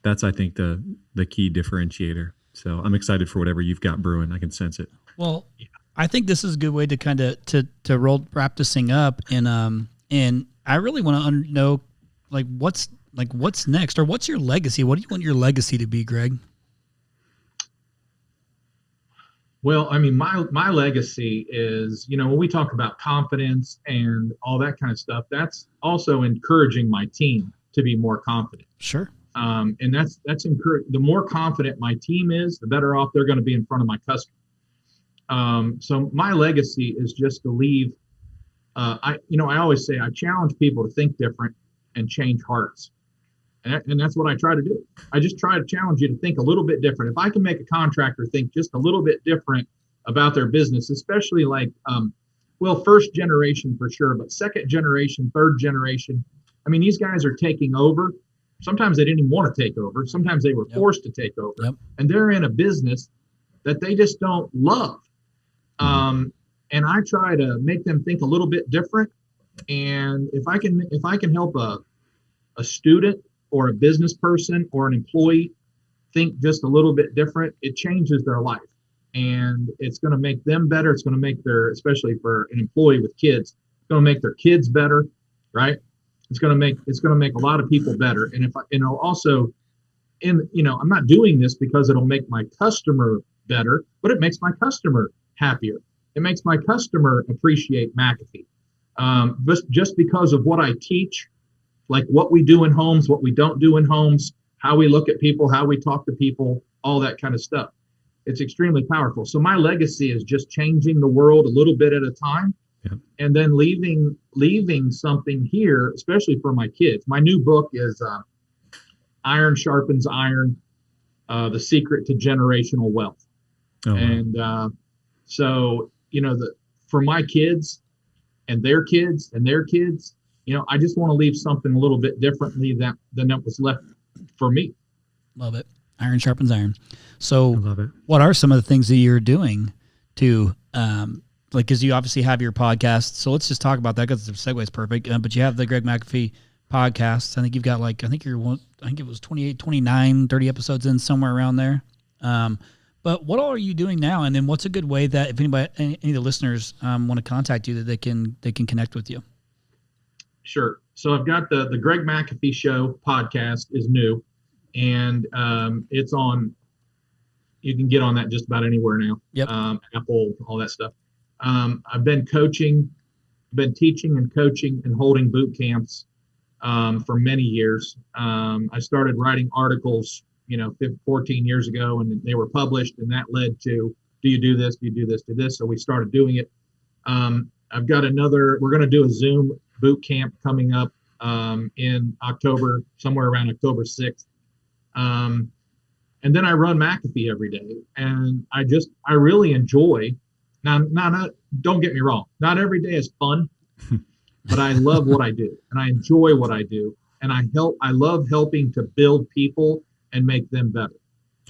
[SPEAKER 3] That's, I think, the key differentiator. So I'm excited for whatever you've got brewing. I can sense it.
[SPEAKER 2] Well, I think this is a good way to kind of to wrap this thing up, and I really want to know what's next, or what's your legacy? What do you want your legacy to be, Greg?
[SPEAKER 4] Well, I mean, my legacy is, when we talk about confidence and all that kind of stuff, that's also encouraging my team to be more confident.
[SPEAKER 2] Sure.
[SPEAKER 4] And that's the more confident my team is, the better off they're going to be in front of my customer. So my legacy is just to leave. I always say I challenge people to think different and change hearts. And that's what I try to do. I just try to challenge you to think a little bit different. If I can make a contractor think just a little bit different about their business, especially first generation for sure, but second generation, third generation, I mean, these guys are taking over. Sometimes they didn't even want to take over. Sometimes they were forced to take over.
[SPEAKER 2] Yep. And
[SPEAKER 4] they're in a business that they just don't love. And I try to make them think a little bit different. And if I can help a student or a business person or an employee think just a little bit different, it changes their life. And it's going to make them better. It's going to make especially for an employee with kids, it's going to make their kids better, right? It's going to make a lot of people better. And I'm not doing this because it'll make my customer better, but it makes my customer happier. It makes my customer appreciate McAfee. Just because of what I teach, like what we do in homes, what we don't do in homes, how we look at people, how we talk to people, all that kind of stuff. It's extremely powerful. So my legacy is just changing the world a little bit at a time, and then leaving something here, especially for my kids. My new book is Iron Sharpens Iron, The Secret to Generational Wealth. Oh, and so, for my kids and their kids and their kids, I just want to leave something a little bit differently than that was left for me.
[SPEAKER 2] Love it. Iron sharpens iron. So
[SPEAKER 3] love it.
[SPEAKER 2] What are some of the things that you're doing to, because you obviously have your podcast. So let's just talk about that because the segue is perfect. But you have the Greg McAfee podcast. I think you've got I think it was 28, 29, 30 episodes in, somewhere around there. But what all are you doing now? And then what's a good way that if any of the listeners want to contact you, that they can connect with you?
[SPEAKER 4] Sure. So I've got the Greg McAfee Show podcast is new, and it's on. You can get on that just about anywhere now.
[SPEAKER 2] Yep.
[SPEAKER 4] Apple, all that stuff. I've been teaching and coaching and holding boot camps for many years. I started writing articles, 14 years ago, and they were published, and that led to, do you do this? Do you do this? Do this? So we started doing it. I've got we're going to do a Zoom boot camp coming up in October, somewhere around October 6th. And then I run McAfee every day, and I really enjoy. Now, don't get me wrong. Not every day is fun, but I love what I do, and I enjoy what I do, and I love helping to build people and make them better.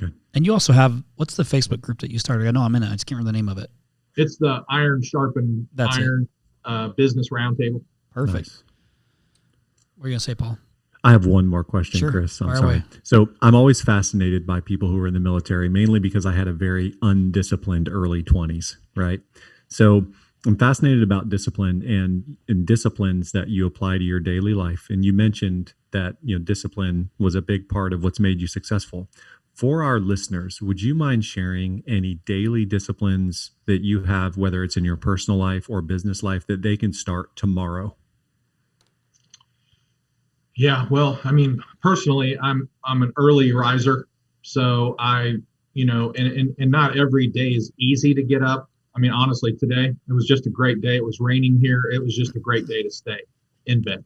[SPEAKER 2] Good. And you also have, what's the Facebook group that you started? I know I'm in it. I just can't remember the name of it.
[SPEAKER 4] It's the Iron Sharpen Iron Business Roundtable.
[SPEAKER 2] Perfect.
[SPEAKER 3] Nice.
[SPEAKER 2] What are you going to say, Paul?
[SPEAKER 3] I have one more question,
[SPEAKER 2] sure.
[SPEAKER 3] Chris. I'm
[SPEAKER 2] Fire
[SPEAKER 3] sorry.
[SPEAKER 2] away.
[SPEAKER 3] So I'm always fascinated by people who are in the military, mainly because I had a very undisciplined early 20s, right? So I'm fascinated about discipline and disciplines that you apply to your daily life. And you mentioned that, discipline was a big part of what's made you successful. For our listeners, would you mind sharing any daily disciplines that you have, whether it's in your personal life or business life, that they can start tomorrow?
[SPEAKER 4] Yeah, well, I mean, personally, I'm an early riser, So and not every day is easy to get up. I mean, honestly, today it was just a great day. It was raining here. It was just a great day to stay in bed.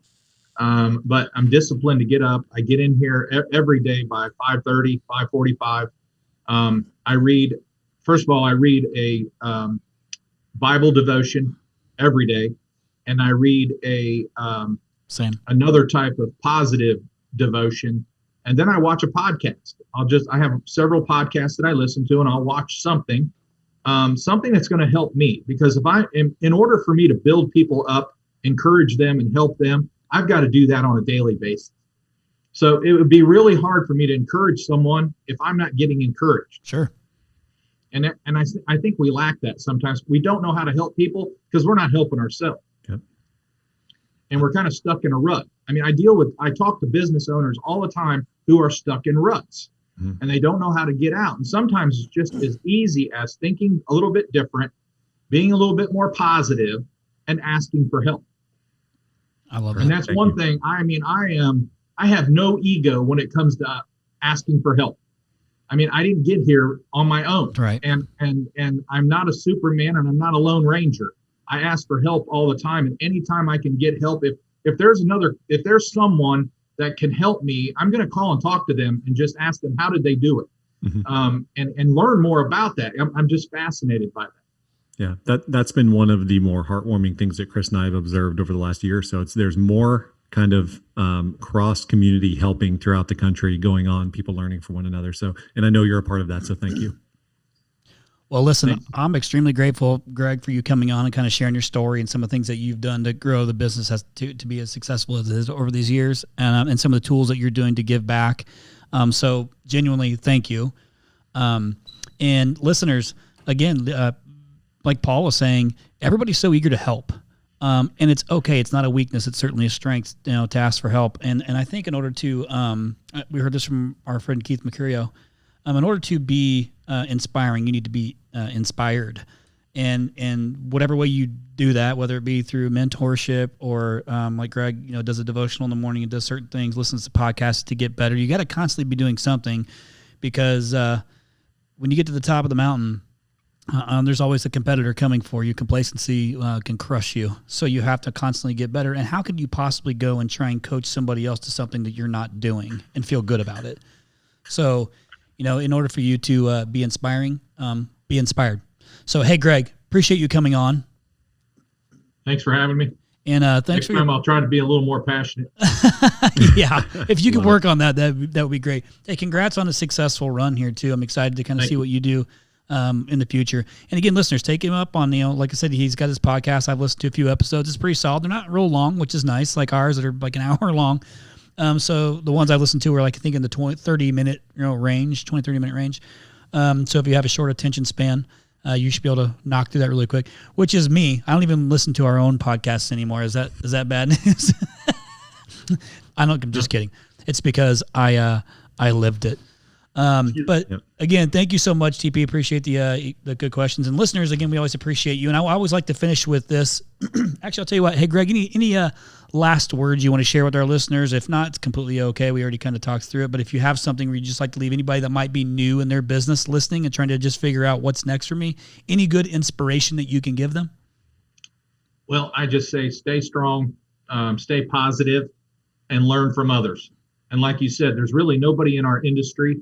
[SPEAKER 4] But I'm disciplined to get up. I get in here every day by 5:30, 5:45. I read a Bible devotion every day, and I read another type of positive devotion, and then I watch a podcast. I have several podcasts that I listen to, and I'll watch something that's going to help me, because in order for me to build people up, encourage them, and help them, I've got to do that on a daily basis. So it would be really hard for me to encourage someone if I'm not getting encouraged.
[SPEAKER 2] Sure.
[SPEAKER 4] And I think we lack that sometimes. We don't know how to help people because we're not helping ourselves.
[SPEAKER 3] Yep.
[SPEAKER 4] And we're kind of stuck in a rut. I mean, I talk to business owners all the time who are stuck in ruts, and they don't know how to get out. And sometimes it's just as easy as thinking a little bit different, being a little bit more positive, and asking for help.
[SPEAKER 2] I love that.
[SPEAKER 4] And that's one thing. I mean, I have no ego when it comes to asking for help. I mean, I didn't get here on my own.
[SPEAKER 2] Right.
[SPEAKER 4] And I'm not a Superman, and I'm not a Lone Ranger. I ask for help all the time. And anytime I can get help, if there's someone that can help me, I'm going to call and talk to them and just ask them, how did they do it? And learn more about that. I'm just fascinated by that.
[SPEAKER 3] Yeah, that's been one of the more heartwarming things that Chris and I have observed over the last year or so. There's more kind of cross community helping throughout the country going on, people learning from one another. So, and I know you're a part of that. So thank you. Well, listen, I'm extremely grateful, Greg, for you coming on and kind of sharing your story and some of the things that you've done to grow the business to be as successful as it is over these years, and some of the tools that you're doing to give back. So genuinely, thank you. And listeners, again, like Paul was saying, everybody's so eager to help. And it's okay. It's not a weakness. It's certainly a strength, to ask for help. And I think in order to, we heard this from our friend Keith Mercurio, in order to be inspiring, you need to be inspired. And whatever way you do that, whether it be through mentorship or like Greg, does a devotional in the morning and does certain things, listens to podcasts to get better. You got to constantly be doing something, because when you get to the top of the mountain, there's always a competitor coming for you. Complacency can crush you. So you have to constantly get better. And how could you possibly go and try and coach somebody else to something that you're not doing and feel good about it? So, in order for you to be inspiring, be inspired. So, hey, Greg, appreciate you coming on.
[SPEAKER 4] Thanks for having me.
[SPEAKER 2] And thanks for
[SPEAKER 4] Next time I'll try to be a little more passionate.
[SPEAKER 2] Yeah, if you could work on that would be great. Hey, congrats on a successful run here too. I'm excited to kind of see what you do in the future. And again, listeners, take him up on, like I said, he's got his podcast. I've listened to a few episodes. It's pretty solid. They're not real long, which is nice, like ours that are like an hour long. So the ones I listened to were like, I think in the 30-minute range, 20-30-minute range. So if you have a short attention span, you should be able to knock through that really quick, which is me. I don't even listen to our own podcasts anymore. Is that bad news? I'm just kidding. It's because I lived it. But again, thank you so much, TP. Appreciate the good questions. And listeners, again, we always appreciate you. And I always like to finish with this. Actually, I'll tell you what. Hey, Greg, any last words you want to share with our listeners? If not, it's completely okay. We already kind of talked through it. But if you have something where you just like to leave anybody that might be new in their business listening and trying to just figure out what's next for me, any good inspiration that you can give them?
[SPEAKER 4] Well, I just say stay strong, stay positive, and learn from others. And like you said, there's really nobody in our industry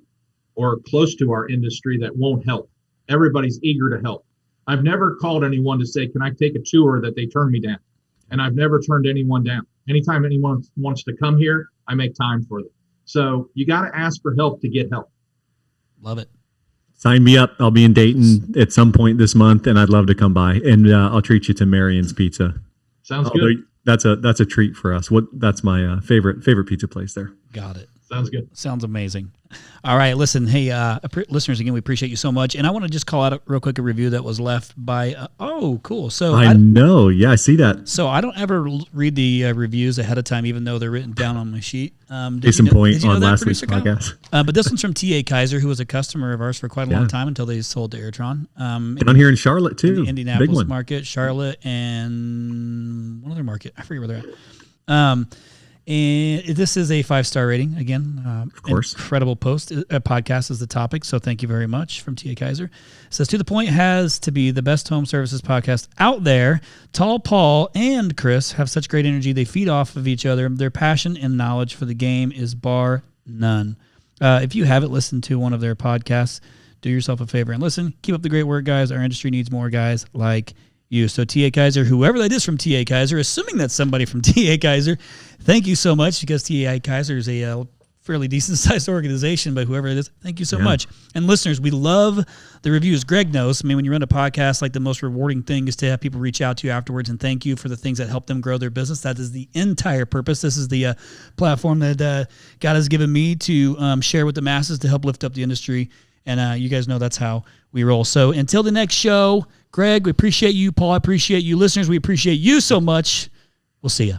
[SPEAKER 4] or close to our industry that won't help. Everybody's eager to help. I've never called anyone to say, can I take a tour, that they turn me down. And I've never turned anyone down. Anytime anyone wants to come here, I make time for them. So you got to ask for help to get help.
[SPEAKER 2] Love it.
[SPEAKER 3] Sign me up. I'll be in Dayton at some point this month, and I'd love to come by. And I'll treat you to Marion's Pizza.
[SPEAKER 4] Sounds good.
[SPEAKER 3] That's a treat for us. That's my favorite pizza place there.
[SPEAKER 2] Got it.
[SPEAKER 4] Sounds good.
[SPEAKER 2] Sounds amazing. All right, listen, hey, listeners, again, we appreciate you so much. And I want to just call out real quick a review that was left by, cool. So
[SPEAKER 3] I know. Yeah, I see that.
[SPEAKER 2] So I don't ever read the reviews ahead of time, even though they're written down on my sheet.
[SPEAKER 3] Case in point on last week's podcast.
[SPEAKER 2] But this one's from T.A. Kaiser, who was a customer of ours for quite a long time until they sold to Airtron.
[SPEAKER 3] Down here in Charlotte, too.
[SPEAKER 2] In the Indianapolis market, Charlotte, and one other market. I forget where they're at. And this is a 5-star rating. Again,
[SPEAKER 3] of course.
[SPEAKER 2] Incredible podcast is the topic. So thank you very much from T.A. Kaiser. It says, To the Point has to be the best home services podcast out there. Tall Paul and Chris have such great energy. They feed off of each other. Their passion and knowledge for the game is bar none. If you haven't listened to one of their podcasts, do yourself a favor and listen. Keep up the great work, guys. Our industry needs more guys like you. So T.A. Kaiser, whoever that is from T.A. Kaiser, assuming that's somebody from T.A. Kaiser, thank you so much, because T.A. Kaiser is a fairly decent-sized organization, but whoever it is, thank you so much. And listeners, we love the reviews. Greg knows. I mean, when you run a podcast, like, the most rewarding thing is to have people reach out to you afterwards and thank you for the things that help them grow their business. That is the entire purpose. This is the platform that God has given me to share with the masses to help lift up the industry. And you guys know that's how we roll. So until the next show, Greg, we appreciate you. Paul, I appreciate you. Listeners, we appreciate you so much. We'll see you.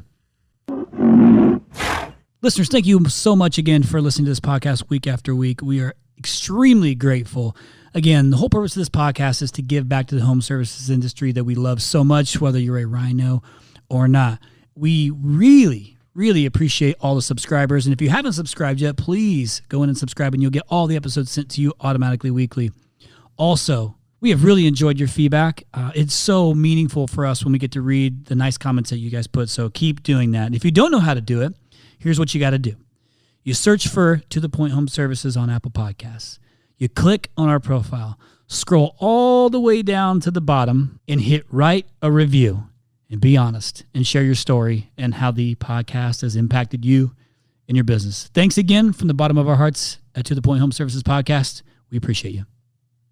[SPEAKER 2] Listeners, thank you so much again for listening to this podcast week after week. We are extremely grateful. Again, the whole purpose of this podcast is to give back to the home services industry that we love so much, whether you're a Rhino or not. We really appreciate all the subscribers. And if you haven't subscribed yet, please go in and subscribe, and you'll get all the episodes sent to you automatically weekly. Also, we have really enjoyed your feedback. It's so meaningful for us when we get to read the nice comments that you guys put. So keep doing that. And if you don't know how to do it, here's what you got to do. You search for To The Point Home Services on Apple Podcasts. You click on our profile, scroll all the way down to the bottom, and hit write a review. And be honest and share your story and how the podcast has impacted you and your business. Thanks again from the bottom of our hearts at To The Point Home Services Podcast. We appreciate you.